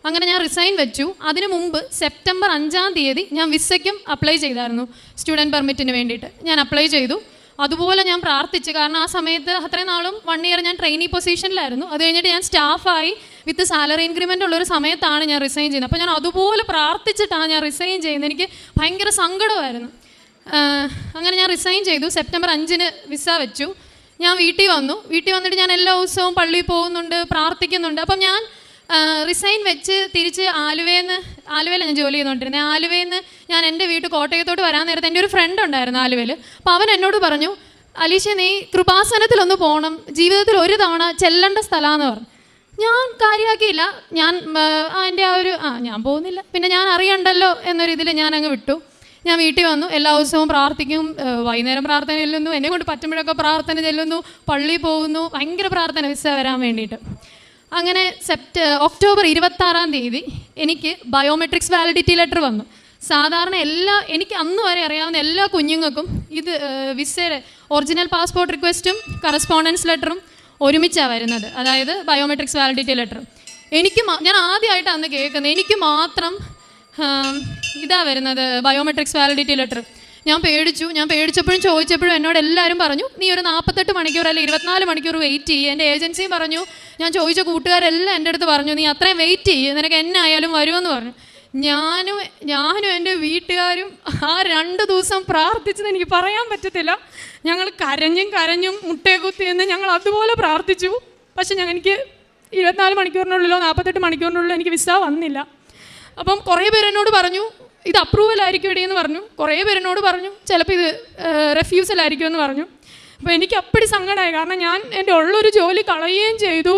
Speaker 4: അങ്ങനെ ഞാൻ റിസൈൻ വെച്ചു. അതിനു മുമ്പ് സെപ്റ്റംബർ 5-ാം തീയതി ഞാൻ വിസയ്ക്കും അപ്ലൈ ചെയ്തായിരുന്നു. സ്റ്റുഡൻറ്റ് പെർമിറ്റിന് വേണ്ടിയിട്ട് ഞാൻ അപ്ലൈ ചെയ്തു. അതുപോലെ ഞാൻ പ്രാർത്ഥിച്ചു. കാരണം ആ സമയത്ത് അത്രയും നാളും 1 ഇയർ ഞാൻ ട്രെയിനി പൊസിഷനിലായിരുന്നു. അത് കഴിഞ്ഞിട്ട് ഞാൻ സ്റ്റാഫായി വിത്ത് സാലറി ഇൻക്രിമെൻ്റ് ഉള്ളൊരു സമയത്താണ് ഞാൻ റിസൈൻ ചെയ്യുന്നത്. അപ്പോൾ ഞാൻ അതുപോലെ പ്രാർത്ഥിച്ചിട്ടാണ് ഞാൻ റിസൈൻ ചെയ്യുന്നത്. എനിക്ക് ഭയങ്കര സങ്കടമായിരുന്നു. അങ്ങനെ ഞാൻ റിസൈൻ ചെയ്തു. സെപ്റ്റംബർ 5-ന് വിസ വെച്ചു. ഞാൻ വീട്ടിൽ വന്നിട്ട് ഞാൻ എല്ലാ ദിവസവും പള്ളിയിൽ പോകുന്നുണ്ട്, പ്രാർത്ഥിക്കുന്നുണ്ട്. അപ്പം ഞാൻ റിസൈൻ വെച്ച് തിരിച്ച് ആലുവയിൽ ഞാൻ ജോലി ചെയ്തുകൊണ്ടിരുന്നത്. ആലുവയിൽ നിന്ന് ഞാൻ എൻ്റെ വീട്ടിൽ കോട്ടയത്തോട്ട് വരാൻ നേരത്തെ എൻ്റെ ഒരു ഫ്രണ്ട് ഉണ്ടായിരുന്നു ആലുവയിൽ. അപ്പോൾ അവൻ എന്നോട് പറഞ്ഞു, അലീഷ നീ കൃപാസനത്തിലൊന്ന് പോകണം, ജീവിതത്തിൽ ഒരു തവണ ചെല്ലേണ്ട സ്ഥലമാണെന്ന് പറഞ്ഞു. ഞാൻ കാര്യമാക്കിയില്ല. ഞാൻ എൻ്റെ ഞാൻ പോകുന്നില്ല, പിന്നെ ഞാൻ അറിയണ്ടല്ലോ എന്നൊരു ഇതിൽ ഞാൻ അങ്ങ് വിട്ടു. ഞാൻ വീട്ടിൽ വന്നു. എല്ലാ ദിവസവും പ്രാർത്ഥിക്കും, വൈകുന്നേരം പ്രാർത്ഥന ചെല്ലുന്നു, എന്നെ കൊണ്ട് പറ്റുമ്പോഴൊക്കെ പ്രാർത്ഥന ചെല്ലുന്നു, പള്ളിയിൽ പോകുന്നു, ഭയങ്കര പ്രാർത്ഥന വിസ വരാൻ വേണ്ടിയിട്ട്. അങ്ങനെ ഒക്ടോബർ 26-ാം തീയതി എനിക്ക് ബയോമെട്രിക്സ് വാലിഡിറ്റി ലെറ്റർ വന്നു. സാധാരണ എനിക്ക് അന്ന് വരെ അറിയാവുന്ന എല്ലാ കുഞ്ഞുങ്ങൾക്കും ഇത് വിസയുടെ ഒറിജിനൽ പാസ്പോർട്ട് റിക്വസ്റ്റും കറസ്പോണ്ടൻസ് ലെറ്ററും ഒരുമിച്ചാണ് വരുന്നത്, അതായത് ബയോമെട്രിക്സ് വാലിഡിറ്റി ലെറ്റർ. ഞാൻ ആദ്യമായിട്ട് അന്ന് കേൾക്കുന്നത്, എനിക്ക് മാത്രം ഇതാ വരുന്നത് ബയോമെട്രിക്സ് വാലിഡിറ്റി ലെറ്റർ. ഞാൻ പേടിച്ചപ്പോഴും ചോദിച്ചപ്പോഴും എന്നോട് എല്ലാവരും പറഞ്ഞു, നീ ഒരു 48 മണിക്കൂർ അല്ലെങ്കിൽ 24 മണിക്കൂർ വെയിറ്റ് ചെയ്യും. എൻ്റെ ഏജൻസിയും പറഞ്ഞു, ഞാൻ ചോദിച്ച കൂട്ടുകാരെല്ലാം എൻ്റെ അടുത്ത് പറഞ്ഞു, നീ അത്രയും വെയിറ്റ് ചെയ്യും, നിനക്ക് എന്നെ ആയാലും വരുമെന്ന് പറഞ്ഞു. ഞാനും എൻ്റെ വീട്ടുകാരും ആ 2 ദിവസം പ്രാർത്ഥിച്ചത് എനിക്ക് പറയാൻ പറ്റത്തില്ല. ഞങ്ങൾ കരഞ്ഞും മുട്ടയെ കുത്തിയെന്ന് ഞങ്ങൾ അതുപോലെ പ്രാർത്ഥിച്ചു. പക്ഷെ എനിക്ക് 24 മണിക്കൂറിനുള്ളിലോ 48 മണിക്കൂറിനുള്ളിലോ എനിക്ക് വിസ വന്നില്ല. അപ്പം കുറേ പേര് എന്നോട് പറഞ്ഞു, ഇത് അപ്രൂവൽ ആയിരിക്കും ഇടയെന്ന് പറഞ്ഞു. കുറേ പേരെന്നോട് പറഞ്ഞു ചിലപ്പോൾ ഇത് റെഫ്യൂസൽ ആയിരിക്കുമെന്ന് പറഞ്ഞു. അപ്പോൾ എനിക്ക് അപ്പടി സങ്കടമായി. കാരണം ഞാൻ എൻ്റെ ഉള്ളൊരു ജോലി കളയുകയും ചെയ്തു.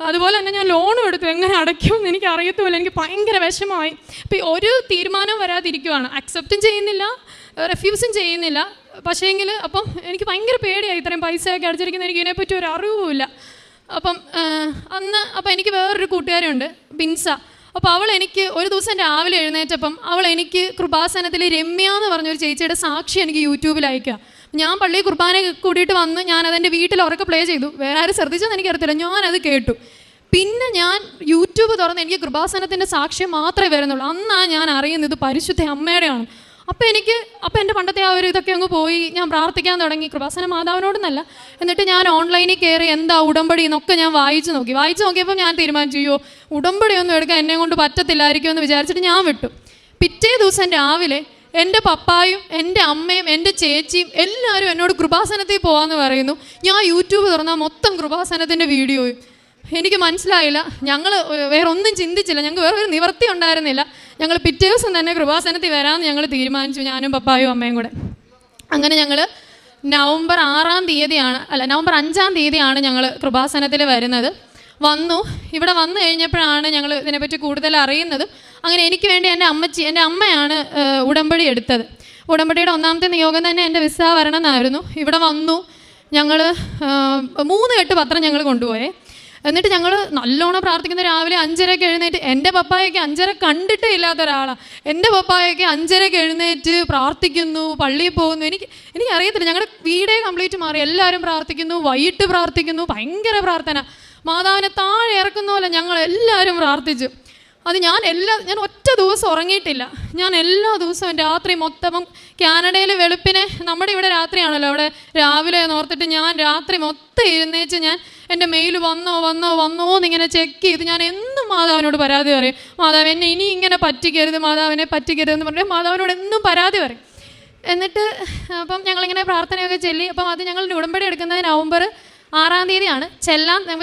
Speaker 4: അതുപോലെ തന്നെ ഞാൻ ലോണും എടുത്തു. എങ്ങനെ അടയ്ക്കുമെന്ന് എനിക്ക് അറിയത്തുമില്ല. എനിക്ക് ഭയങ്കര വിഷമമായി. അപ്പോൾ ഒരു തീരുമാനവും വരാതിരിക്കുവാണ്. അക്സെപ്റ്റും ചെയ്യുന്നില്ല, റെഫ്യൂസും ചെയ്യുന്നില്ല. പക്ഷേങ്കിൽ അപ്പം എനിക്ക് ഭയങ്കര പേടിയായി. ഇത്രയും പൈസയൊക്കെ അടച്ചിരിക്കുന്ന എനിക്ക് ഇതിനെപ്പറ്റി ഒരു അറിവുമില്ല. അപ്പം എനിക്ക് വേറൊരു കൂട്ടുകാരുണ്ട്, ബിൻസ. അപ്പോൾ അവൾ എനിക്ക് ഒരു ദിവസം രാവിലെ എഴുന്നേറ്റപ്പം അവൾ എനിക്ക് കൃപാസനത്തിൽ രമ്യ എന്ന് പറഞ്ഞൊരു ചേച്ചിയുടെ സാക്ഷി എനിക്ക് യൂട്യൂബിൽ അയക്കുക. ഞാൻ പള്ളിയിൽ കുർബാന കൂടിയിട്ട് വന്ന് ഞാനതെൻ്റെ വീട്ടിൽ ഉറക്കെ പ്ലേ ചെയ്തു. വേറെ ആരും ശ്രദ്ധിച്ചെന്ന് എനിക്കറിയത്തില്ല, ഞാനത് കേട്ടു. പിന്നെ ഞാൻ യൂട്യൂബ് തുറന്ന് എനിക്ക് കൃപാസനത്തിൻ്റെ സാക്ഷ്യം മാത്രമേ വരുന്നുള്ളൂ. അന്നാണ് ഞാൻ അറിയുന്നത് പരിശുദ്ധ അമ്മയുടെയാണ്. അപ്പോൾ എൻ്റെ പണ്ടത്തെ ആ ഒരു ഇതൊക്കെ അങ്ങ് പോയി. ഞാൻ പ്രാർത്ഥിക്കാൻ തുടങ്ങി, കൃപാസന മാതാവിനോടൊന്നല്ല. എന്നിട്ട് ഞാൻ ഓൺലൈനിൽ കയറി എന്താ ഉടമ്പടി എന്നൊക്കെ ഞാൻ വായിച്ചു നോക്കിയപ്പോൾ ഞാൻ തീരുമാനിച്ചു, ഉടമ്പടിയൊന്നും എടുക്കാൻ എന്നെ കൊണ്ട് പറ്റത്തില്ലായിരിക്കും എന്ന് വിചാരിച്ചിട്ട് ഞാൻ വിട്ടു. പിറ്റേ ദിവസം രാവിലെ എൻ്റെ പപ്പായും എൻ്റെ അമ്മയും എൻ്റെ ചേച്ചിയും എല്ലാവരും എന്നോട് കൃപാസനത്തിൽ പോകാമെന്ന് പറയുന്നു. ഞാൻ യൂട്യൂബ് തുറന്നാൽ മൊത്തം കൃപാസനത്തിൻ്റെ വീഡിയോയും. എനിക്ക് മനസ്സിലായില്ല. ഞങ്ങൾ വേറെ ഒന്നും ചിന്തിച്ചില്ല, ഞങ്ങൾക്ക് വേറെ ഒരു നിവൃത്തി ഉണ്ടായിരുന്നില്ല. ഞങ്ങൾ പിറ്റേ ദിവസം തന്നെ കൃപാസനത്തിൽ വരാമെന്ന് ഞങ്ങൾ തീരുമാനിച്ചു, ഞാനും പപ്പായും അമ്മയും കൂടെ. അങ്ങനെ ഞങ്ങൾ നവംബർ 5-ാം തീയതിയാണ് ഞങ്ങൾ കൃപാസനത്തിൽ വരുന്നത്. ഇവിടെ വന്നു കഴിഞ്ഞപ്പോഴാണ് ഞങ്ങൾ ഇതിനെപ്പറ്റി കൂടുതൽ അറിയുന്നത്. അങ്ങനെ എനിക്ക് വേണ്ടി എൻ്റെ അമ്മയാണ് ഉടമ്പടി എടുത്തത്. ഉടമ്പടിയുടെ 1ാമത്തെ നിയോഗം തന്നെ എൻ്റെ വിസ വരണം എന്നായിരുന്നു. ഇവിടെ വന്നു. ഞങ്ങൾ 3 കെട്ട് പത്രം ഞങ്ങൾ കൊണ്ടുപോയേ. എന്നിട്ട് ഞങ്ങൾ നല്ലോണം പ്രാർത്ഥിക്കുന്ന രാവിലെ 5:30 എഴുന്നേറ്റ്. എൻ്റെ പപ്പായൊക്കെ 5:30 കണ്ടിട്ടേ ഇല്ലാത്ത ഒരാളാണ്. എൻ്റെ പപ്പായൊക്കെ 5:30 എഴുന്നേറ്റ് പ്രാർത്ഥിക്കുന്നു, പള്ളിയിൽ പോകുന്നു. എനിക്കറിയത്തില്ല, ഞങ്ങളുടെ വീടേ കംപ്ലീറ്റ് മാറി. എല്ലാവരും പ്രാർത്ഥിക്കുന്നു, വൈകിട്ട് പ്രാർത്ഥിക്കുന്നു, ഭയങ്കര പ്രാർത്ഥന. മാതാവിനെ താഴെ ഇറക്കുന്ന പോലെ ഞങ്ങൾ എല്ലാവരും പ്രാർത്ഥിച്ചു. അത് ഞാൻ ഒറ്റ ദിവസം ഉറങ്ങിയിട്ടില്ല. ഞാൻ എല്ലാ ദിവസവും രാത്രി മൊത്തം, കാനഡയിൽ വെളുപ്പിനെ നമ്മുടെ ഇവിടെ രാത്രിയാണല്ലോ, അവിടെ രാവിലെ ഓർത്തിട്ട് ഞാൻ രാത്രി മൊത്തം ഇരുന്നേച്ച് ഞാൻ എൻ്റെ മെയിൽ വന്നോ എന്നിങ്ങനെ ചെക്ക് ചെയ്ത് ഞാൻ എന്നും മാതാവിനോട് പരാതി പറയും. മാതാവ് എന്നെ ഇനി ഇങ്ങനെ മാതാവിനെ പറ്റിക്കരുതെന്ന് പറഞ്ഞാൽ മാതാവിനോട് എന്നും പരാതി പറയും. എന്നിട്ട് അപ്പം ഞങ്ങളിങ്ങനെ പ്രാർത്ഥനയൊക്കെ ചൊല്ലി. അപ്പം അത് ഞങ്ങൾ ഉടമ്പടി എടുക്കുന്നത് നവംബർ 6-ാം തീയതിയാണ്.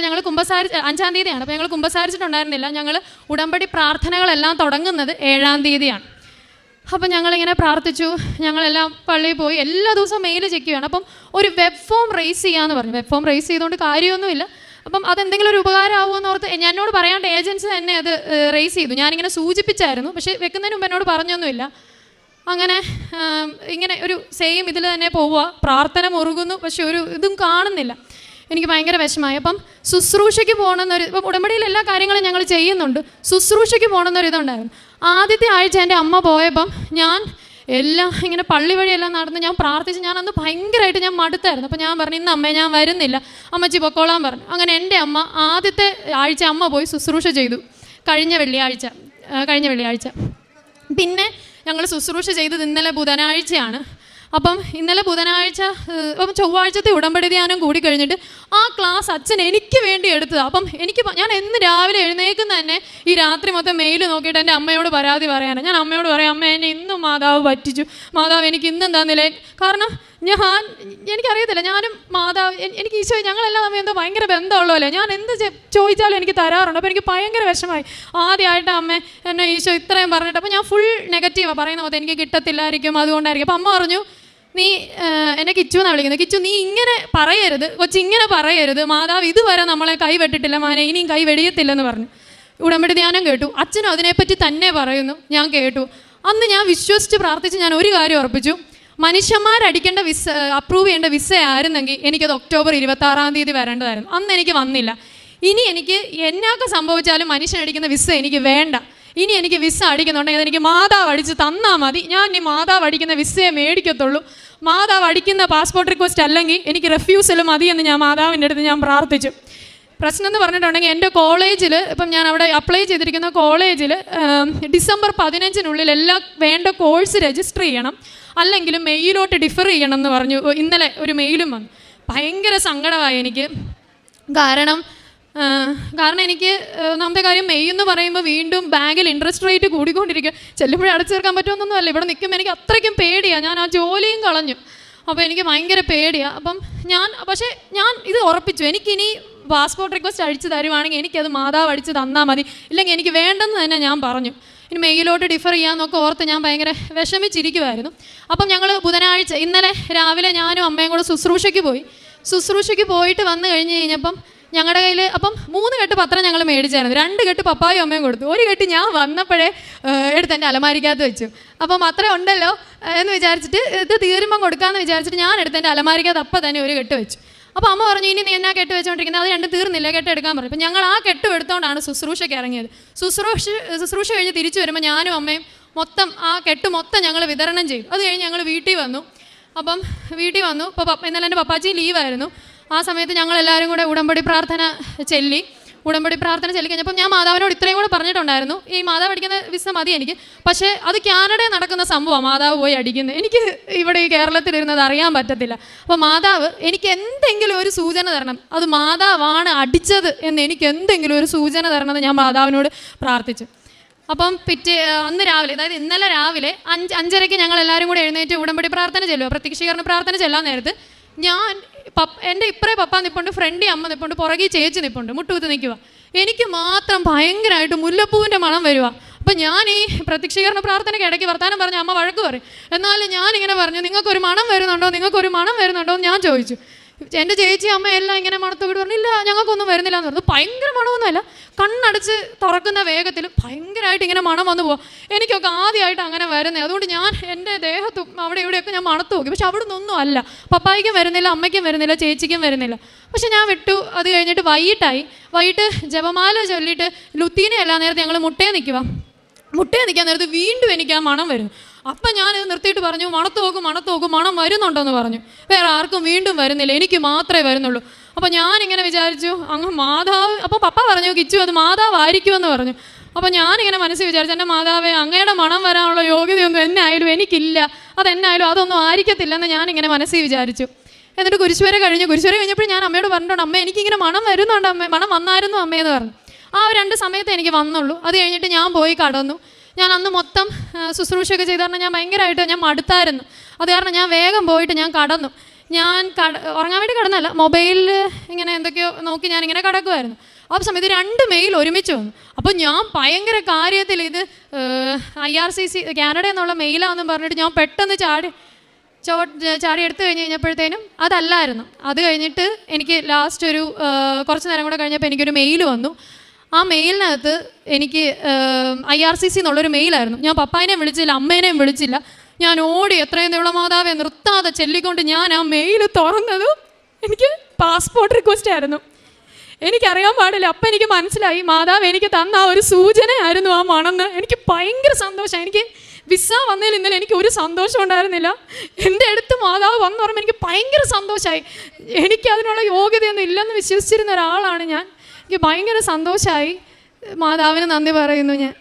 Speaker 4: ഞങ്ങൾ 5-ാം തീയതിയാണ്. അപ്പോൾ ഞങ്ങൾ കുമ്പസാരിച്ചിട്ടുണ്ടായിരുന്നില്ല. ഞങ്ങൾ ഉടമ്പടി പ്രാർത്ഥനകളെല്ലാം തുടങ്ങുന്നത് 7-ാം തീയതിയാണ്. അപ്പം ഞങ്ങളിങ്ങനെ പ്രാർത്ഥിച്ചു. ഞങ്ങളെല്ലാം പള്ളിയിൽ പോയി. എല്ലാ ദിവസവും മെയിൽ ചെക്ക് ചെയ്യുകയാണ്. അപ്പം ഒരു വെബ് ഫോം റേസ് ചെയ്യാമെന്ന് പറഞ്ഞു. വെബ് ഫോം റേസ് ചെയ്തുകൊണ്ട് കാര്യമൊന്നുമില്ല. അപ്പം അതെന്തെങ്കിലും ഒരു ഉപകാരമാകുമെന്ന് ഓർത്ത് എന്നോട് പറയാണ്ട് ഏജൻസി തന്നെ അത് റേസ് ചെയ്തു. ഞാനിങ്ങനെ സൂചിപ്പിച്ചായിരുന്നു, പക്ഷേ വെക്കുന്നതിന് മുമ്പ് എന്നോട് പറഞ്ഞൊന്നുമില്ല. അങ്ങനെ ഇങ്ങനെ ഒരു സെയിം ഇതിൽ തന്നെ പോവുക. പ്രാർത്ഥന മുറുകുന്നു, പക്ഷെ ഒരു ഇതും കാണുന്നില്ല. എനിക്ക് ഭയങ്കര വിഷമമായി. അപ്പം ശുശ്രൂഷയ്ക്ക് പോകണമെന്നൊരു, ഇപ്പം ഉടമ്പടിയിൽ എല്ലാ കാര്യങ്ങളും ഞങ്ങൾ ചെയ്യുന്നുണ്ട്, ശുശ്രൂഷയ്ക്ക് പോകണമെന്നൊരു ഇതുണ്ടായിരുന്നു. ആദ്യത്തെ ആഴ്ച എൻ്റെ അമ്മ പോയപ്പം ഞാൻ എല്ലാം ഇങ്ങനെ പള്ളി വഴിയെല്ലാം നടന്ന് ഞാൻ പ്രാർത്ഥിച്ച്, ഞാൻ അന്ന് ഭയങ്കരമായിട്ട് ഞാൻ മടുത്തായിരുന്നു. അപ്പോൾ ഞാൻ പറഞ്ഞു, ഇന്ന് അമ്മേ ഞാൻ വരുന്നില്ല, അമ്മച്ചി പൊക്കോളാൻ പറഞ്ഞു. അങ്ങനെ എൻ്റെ അമ്മ ആദ്യത്തെ ആഴ്ച അമ്മ പോയി ശുശ്രൂഷ ചെയ്തു, കഴിഞ്ഞ വെള്ളിയാഴ്ച. പിന്നെ ഞങ്ങൾ ശുശ്രൂഷ ചെയ്തത് ഇന്നലെ ബുധനാഴ്ചയാണ്. അപ്പം ഇന്നലെ ബുധനാഴ്ച, അപ്പം ചൊവ്വാഴ്ചത്തെ ഉടമ്പടി ധ്യാനം കൂടി കഴിഞ്ഞിട്ട് ആ ക്ലാസ് അച്ഛൻ എനിക്ക് വേണ്ടി എടുത്തതാണ്. അപ്പം ഞാൻ എന്ന് രാവിലെ എഴുന്നേക്കുന്ന തന്നെ ഈ രാത്രി മൊത്തം മെയിൽ നോക്കിയിട്ട് എൻ്റെ അമ്മയോട് പരാതി പറയാനാണ്. ഞാൻ അമ്മയോട് പറയാം, അമ്മ എന്നെ ഇന്നും മാതാവ് പറ്റിച്ചു, മാതാവ് എനിക്ക് ഇന്നും തന്നില്ലേ. കാരണം എനിക്കറിയത്തില്ല, ഞാനും മാതാവ്, എനിക്ക് ഈശോ ഞങ്ങളെല്ലാം തമ്മിൽ എന്തോ ഭയങ്കര ബന്ധമുള്ളതല്ലേ, ഞാൻ എന്ത് ചോദിച്ചാലും എനിക്ക് തരാറുണ്ട്. അപ്പോൾ എനിക്ക് ഭയങ്കര വിഷമമായി. ആദ്യമായിട്ട് അമ്മ എന്നെ ഈശോ ഇത്രയും പറഞ്ഞിട്ട്, അപ്പോൾ ഞാൻ ഫുൾ നെഗറ്റീവാണ് പറയുന്ന പോലെ, എനിക്ക് കിട്ടത്തില്ലായിരിക്കും, അതുകൊണ്ടായിരിക്കും. അപ്പം അമ്മ പറഞ്ഞു, നീ എന്നെ കിച്ചു എന്നാണ് വിളിക്കുന്നത്, കിച്ചു നീ ഇങ്ങനെ പറയരുത്, കൊച്ചിങ്ങനെ പറയരുത്, മാതാവ് ഇതുവരെ നമ്മളെ കൈവെട്ടിട്ടില്ല മാനെ, ഇനിയും കൈ വെടിയത്തില്ലെന്ന് പറഞ്ഞു. ഉടമ്പടി ധ്യാനം കേട്ടു, അച്ഛനും അതിനെപ്പറ്റി തന്നെ പറയുന്നു, ഞാൻ കേട്ടു. അന്ന് ഞാൻ വിശ്വസിച്ച് പ്രാർത്ഥിച്ച് ഞാൻ ഒരു കാര്യം ഉറപ്പിച്ചു, മനുഷ്യന്മാരടിക്കേണ്ട അപ്രൂവ് ചെയ്യേണ്ട വിസ ആയിരുന്നെങ്കിൽ എനിക്കത് ഒക്ടോബർ 26 വരേണ്ടതായിരുന്നു. അന്ന് എനിക്ക് വന്നില്ല. ഇനി എനിക്ക് എന്നൊക്കെ സംഭവിച്ചാലും മനുഷ്യനടിക്കുന്ന വിസ എനിക്ക് വേണ്ട. ഇനി എനിക്ക് വിസ അടിക്കുന്നുണ്ടെങ്കിൽ അതെനിക്ക് മാതാവ് അടിച്ച് തന്നാൽ മതി. ഞാൻ ഇനി മാതാവ് അടിക്കുന്ന വിസയെ മേടിക്കത്തുള്ളൂ. മാതാവ് അടിക്കുന്ന പാസ്പോർട്ട് റിക്വസ്റ്റ് അല്ലെങ്കിൽ എനിക്ക് റെഫ്യൂസൽ മതി എന്ന് ഞാൻ മാതാവിൻ്റെ അടുത്ത് ഞാൻ പ്രാർത്ഥിച്ചു. പ്രശ്നം എന്ന് പറഞ്ഞിട്ടുണ്ടെങ്കിൽ എൻ്റെ കോളേജിൽ, ഇപ്പം ഞാൻ അവിടെ അപ്ലൈ ചെയ്തിരിക്കുന്ന കോളേജിൽ ഡിസംബർ 15 എല്ലാം വേണ്ട കോഴ്സ് രജിസ്റ്റർ ചെയ്യണം, അല്ലെങ്കിൽ മെയിലോട്ട് ഡിഫർ ചെയ്യണം എന്ന് പറഞ്ഞു. ഇന്നലെ ഒരു മെയിലും വന്നു. ഭയങ്കര സങ്കടമായി എനിക്ക്. കാരണം എനിക്ക് ഒന്നാമത്തെ കാര്യം, മെയ് എന്ന് പറയുമ്പോൾ വീണ്ടും ബാങ്കിൽ ഇൻട്രസ്റ്റ് റേറ്റ് കൂടിക്കൊണ്ടിരിക്കുക. ചെല്ലുമ്പോഴേ അടച്ചു തീർക്കാൻ പറ്റുമെന്നൊന്നും അല്ല, ഇവിടെ നിൽക്കുമ്പോൾ എനിക്ക് അത്രയ്ക്കും പേടിയാണ്. ഞാൻ ആ ജോലിയും കളഞ്ഞു. അപ്പോൾ എനിക്ക് ഭയങ്കര പേടിയാണ്. അപ്പം ഞാൻ ഇത് ഉറപ്പിച്ചു, എനിക്കിനി പാസ്പോർട്ട് റിക്വസ്റ്റ് അടിച്ച് തരുവാണെങ്കിൽ എനിക്കത് മാതാവ് അടിച്ച് തന്നാൽ മതി, ഇല്ലെങ്കിൽ എനിക്ക് വേണ്ടെന്ന് തന്നെ ഞാൻ പറഞ്ഞു. ഇനി മെയിലോട്ട് ഡിഫർ ചെയ്യാമെന്നൊക്കെ ഓർത്ത് ഞാൻ ഭയങ്കര വിഷമിച്ചിരിക്കുമായിരുന്നു. അപ്പം ഞങ്ങൾ ബുധനാഴ്ച ഇന്നലെ രാവിലെ ഞാനും അമ്മയും കൂടെ ശുശ്രൂഷയ്ക്ക് പോയിട്ട് വന്നു കഴിഞ്ഞപ്പം ഞങ്ങളുടെ കയ്യിൽ അപ്പം 3 കെട്ട് പത്രം ഞങ്ങൾ മേടിച്ചായിരുന്നു. 2 കെട്ട് പപ്പായും അമ്മയും കൊടുത്തു. 1 കെട്ട് ഞാൻ വന്നപ്പോഴേ എടുത്ത് എൻ്റെ അലമാരിക്കകത്ത് വെച്ചു. അപ്പം അത്രയും ഉണ്ടല്ലോ എന്ന് വിചാരിച്ചിട്ട്, ഇത് തീരുമ്പം കൊടുക്കാമെന്ന് വിചാരിച്ചിട്ട് ഞാൻ എടുത്ത് എൻ്റെ അലമാരിക്കകത്ത് അപ്പം തന്നെ 1 കെട്ട് വെച്ചു. അപ്പോൾ അമ്മ പറഞ്ഞു, ഇനി നീ എന്നാ കെട്ട് വെച്ചുകൊണ്ടിരിക്കുന്നത്, അത് 2 തീർന്നില്ല, കെട്ട് എടുക്കാൻ പറഞ്ഞു. അപ്പം ഞങ്ങൾ ആ കെട്ട് എടുത്തുകൊണ്ടാണ് ശുശ്രൂഷയ്ക്ക് ഇറങ്ങിയത്. ശുശ്രൂഷ കഴിഞ്ഞ് തിരിച്ചു വരുമ്പോൾ ഞാനും അമ്മയും മൊത്തം ആ കെട്ട് മൊത്തം ഞങ്ങൾ വിതരണം ചെയ്തു. അത് കഴിഞ്ഞ് ഞങ്ങൾ വീട്ടിൽ വന്നു. ഇപ്പോൾ ഇന്നലെ എൻ്റെ പപ്പാച്ചി ലീവായിരുന്നു. ആ സമയത്ത് ഞങ്ങളെല്ലാവരും കൂടെ ഉടമ്പടി പ്രാർത്ഥന ചൊല്ലി കഴിഞ്ഞപ്പം ഞാൻ മാതാവിനോട് ഇത്രയും കൂടെ പറഞ്ഞിട്ടുണ്ടായിരുന്നു, ഈ മാതാവ് അടിക്കുന്ന വിസ മതി എനിക്ക്, പക്ഷേ അത് കാനഡയിൽ നടക്കുന്ന സംഭവമാണ് മാതാവ് പോയി അടിക്കുന്നത്. എനിക്ക് ഇവിടെ ഈ കേരളത്തിലിരുന്നത് അറിയാൻ പറ്റത്തില്ല. അപ്പോൾ മാതാവ് എനിക്ക് എന്തെങ്കിലും ഒരു സൂചന തരണം, അത് മാതാവാണ് അടിച്ചത് എന്ന് എനിക്ക് എന്തെങ്കിലും ഒരു സൂചന തരണമെന്ന് ഞാൻ മാതാവിനോട് പ്രാർത്ഥിച്ചു. അപ്പം അന്ന് രാവിലെ, അതായത് ഇന്നലെ രാവിലെ 5:30 ഞങ്ങൾ എല്ലാവരും കൂടെ എഴുന്നേറ്റ് ഉടമ്പടി പ്രാർത്ഥന ചെല്ലുക, പ്രത്യക്ഷീകരണ പ്രാർത്ഥന ചെല്ലാൻ നേരത്ത് ഞാൻ എൻ്റെ ഇപ്പറേ പപ്പ നിൽപ്പുണ്ട്, ഫ്രണ്ടി അമ്മ നിൽപ്പുണ്ട്, പുറകെ ചേച്ചി നിൽപ്പുണ്ട്, മുട്ടുകുത്ത് നിൽക്കുക. എനിക്ക് മാത്രം ഭയങ്കരമായിട്ട് മുല്ലപ്പൂവിൻ്റെ മണം വരുക. അപ്പം ഞാൻ ഈ പ്രത്യക്ഷീകരണ പ്രാർത്ഥനയ്ക്ക് ഇടയ്ക്ക് വർത്താനം പറഞ്ഞ അമ്മ വഴക്ക് പറയും. എന്നാലും ഞാനിങ്ങനെ പറഞ്ഞു, നിങ്ങൾക്കൊരു മണം വരുന്നുണ്ടോ എന്ന് ഞാൻ ചോദിച്ചു. എൻ്റെ ചേച്ചി അമ്മ എല്ലാം ഇങ്ങനെ മണത്തോട് പറഞ്ഞു, ഇല്ല ഞങ്ങൾക്കൊന്നും വരുന്നില്ല എന്ന് പറഞ്ഞു. ഭയങ്കര മണമൊന്നുമല്ല, കണ്ണടച്ച് തുറക്കുന്ന വേഗത്തിൽ ഭയങ്കരമായിട്ട് ഇങ്ങനെ മണം വന്നു പോവാം. എനിക്കൊക്കെ ആദ്യമായിട്ട് അങ്ങനെ വരുന്നത്. അതുകൊണ്ട് ഞാൻ എൻ്റെ ദേഹത്തും അവിടെ ഇവിടെയൊക്കെ ഞാൻ മണത്ത് നോക്കി. പക്ഷെ അവിടെ നിന്നൊന്നും അല്ല, പപ്പായ്ക്കും വരുന്നില്ല, അമ്മയ്ക്കും വരുന്നില്ല, ചേച്ചിക്കും വരുന്നില്ല. പക്ഷെ ഞാൻ വിട്ടു. അത് കഴിഞ്ഞിട്ട് വൈകിട്ട് ജപമാല ചൊല്ലിയിട്ട് ലുത്തീന എല്ലാ നേരത്തെ ഞങ്ങൾ മുട്ടയെ നിൽക്കാൻ നേരത്ത് വീണ്ടും എനിക്ക് ആ മണം വരും. അപ്പം ഞാനിത് നിർത്തിയിട്ട് പറഞ്ഞു, മണത്ത് നോക്കും, മണം വരുന്നുണ്ടോയെന്ന് പറഞ്ഞു. വേറെ ആർക്കും വീണ്ടും വരുന്നില്ല, എനിക്ക് മാത്രമേ വരുന്നുള്ളൂ. അപ്പോൾ ഞാനിങ്ങനെ വിചാരിച്ചു, അങ്ങ് മാതാവ്, അപ്പോൾ പപ്പ പറഞ്ഞു, കിച്ചു അത് മാതാവായിരിക്കുമെന്ന് പറഞ്ഞു. അപ്പോൾ ഞാനിങ്ങനെ മനസ്സിൽ വിചാരിച്ചു, എൻ്റെ മാതാവേ, അങ്ങയുടെ മണം വരാനുള്ള യോഗ്യതയൊന്നും എന്നായാലും എനിക്കില്ല, അതെന്നായാലും അതൊന്നും ആയിരിക്കത്തില്ലെന്ന് ഞാനിങ്ങനെ മനസ്സിൽ വിചാരിച്ചു. എന്നിട്ട് കുരിശുവരെ കഴിഞ്ഞപ്പോൾ ഞാൻ അമ്മയോട് പറഞ്ഞിട്ടുണ്ട്, അമ്മ എനിക്കിങ്ങനെ മണം വരുന്നുണ്ട്, മണം വന്നായിരുന്നു അമ്മയെന്ന് പറഞ്ഞു. ആ 2 സമയത്ത് എനിക്ക് വന്നുള്ളൂ. അത് കഴിഞ്ഞിട്ട് ഞാൻ പോയി കടന്നു. ഞാൻ അന്ന് മൊത്തം ശുശ്രൂഷയൊക്കെ ചെയ്ത് കാരണം ഞാൻ ഭയങ്കരമായിട്ട് ഞാൻ മടുത്തായിരുന്നു. അത് കാരണം ഞാൻ വേഗം പോയിട്ട് ഞാൻ കടന്നു. ഉറങ്ങാൻ വേണ്ടി കിടന്നല്ല, മൊബൈലിൽ ഇങ്ങനെ എന്തൊക്കെയോ നോക്കി ഞാനിങ്ങനെ കിടക്കുമായിരുന്നു. ആ സമയത്ത് 2 മെയിൽ ഒരുമിച്ച് വന്നു. അപ്പോൾ ഞാൻ ഭയങ്കര കാര്യത്തിൽ ഇത് IRCC കാനഡ എന്നുള്ള മെയിലാണെന്നും പറഞ്ഞിട്ട് ഞാൻ പെട്ടെന്ന് ചാടി എടുത്തു കഴിഞ്ഞപ്പോഴത്തേനും അതല്ലായിരുന്നു. അത് കഴിഞ്ഞിട്ട് എനിക്ക് ലാസ്റ്റ് ഒരു കുറച്ച് നേരം കൂടെ കഴിഞ്ഞപ്പോൾ എനിക്കൊരു മെയിൽ വന്നു. ആ മെയിലിനകത്ത് എനിക്ക് IRCC എന്നുള്ളൊരു മെയിലായിരുന്നു. ഞാൻ പപ്പായനെയും വിളിച്ചില്ല, അമ്മേനെയും വിളിച്ചില്ല. ഞാൻ ഓടി എത്രയും ദൈവമാതാവെ നിർത്താതെ ചെല്ലിക്കൊണ്ട് ഞാൻ ആ മെയിൽ തുറന്നതും എനിക്ക് പാസ്പോർട്ട് റിക്വസ്റ്റ് ആയിരുന്നു. എനിക്കറിയാൻ പാടില്ല. അപ്പം എനിക്ക് മനസ്സിലായി മാതാവ് എനിക്ക് തന്ന ആ ഒരു സൂചനയായിരുന്നു ആ മണമെന്ന്. എനിക്ക് ഭയങ്കര സന്തോഷമായി. എനിക്ക് വിസ വന്നതിൽ ഇന്നലെ എനിക്ക് ഒരു സന്തോഷം ഉണ്ടായിരുന്നില്ല. എൻ്റെ അടുത്ത് മാതാവ് വന്നു പറയുമ്പോൾ എനിക്ക് ഭയങ്കര സന്തോഷമായി. എനിക്കതിനുള്ള യോഗ്യതയൊന്നും ഇല്ലെന്ന് വിശ്വസിച്ചിരുന്ന ഒരാളാണ് ഞാൻ. എനിക്ക് ഭയങ്കര സന്തോഷമായി. മാതാവിന് നന്ദി പറയുന്നു ഞാൻ.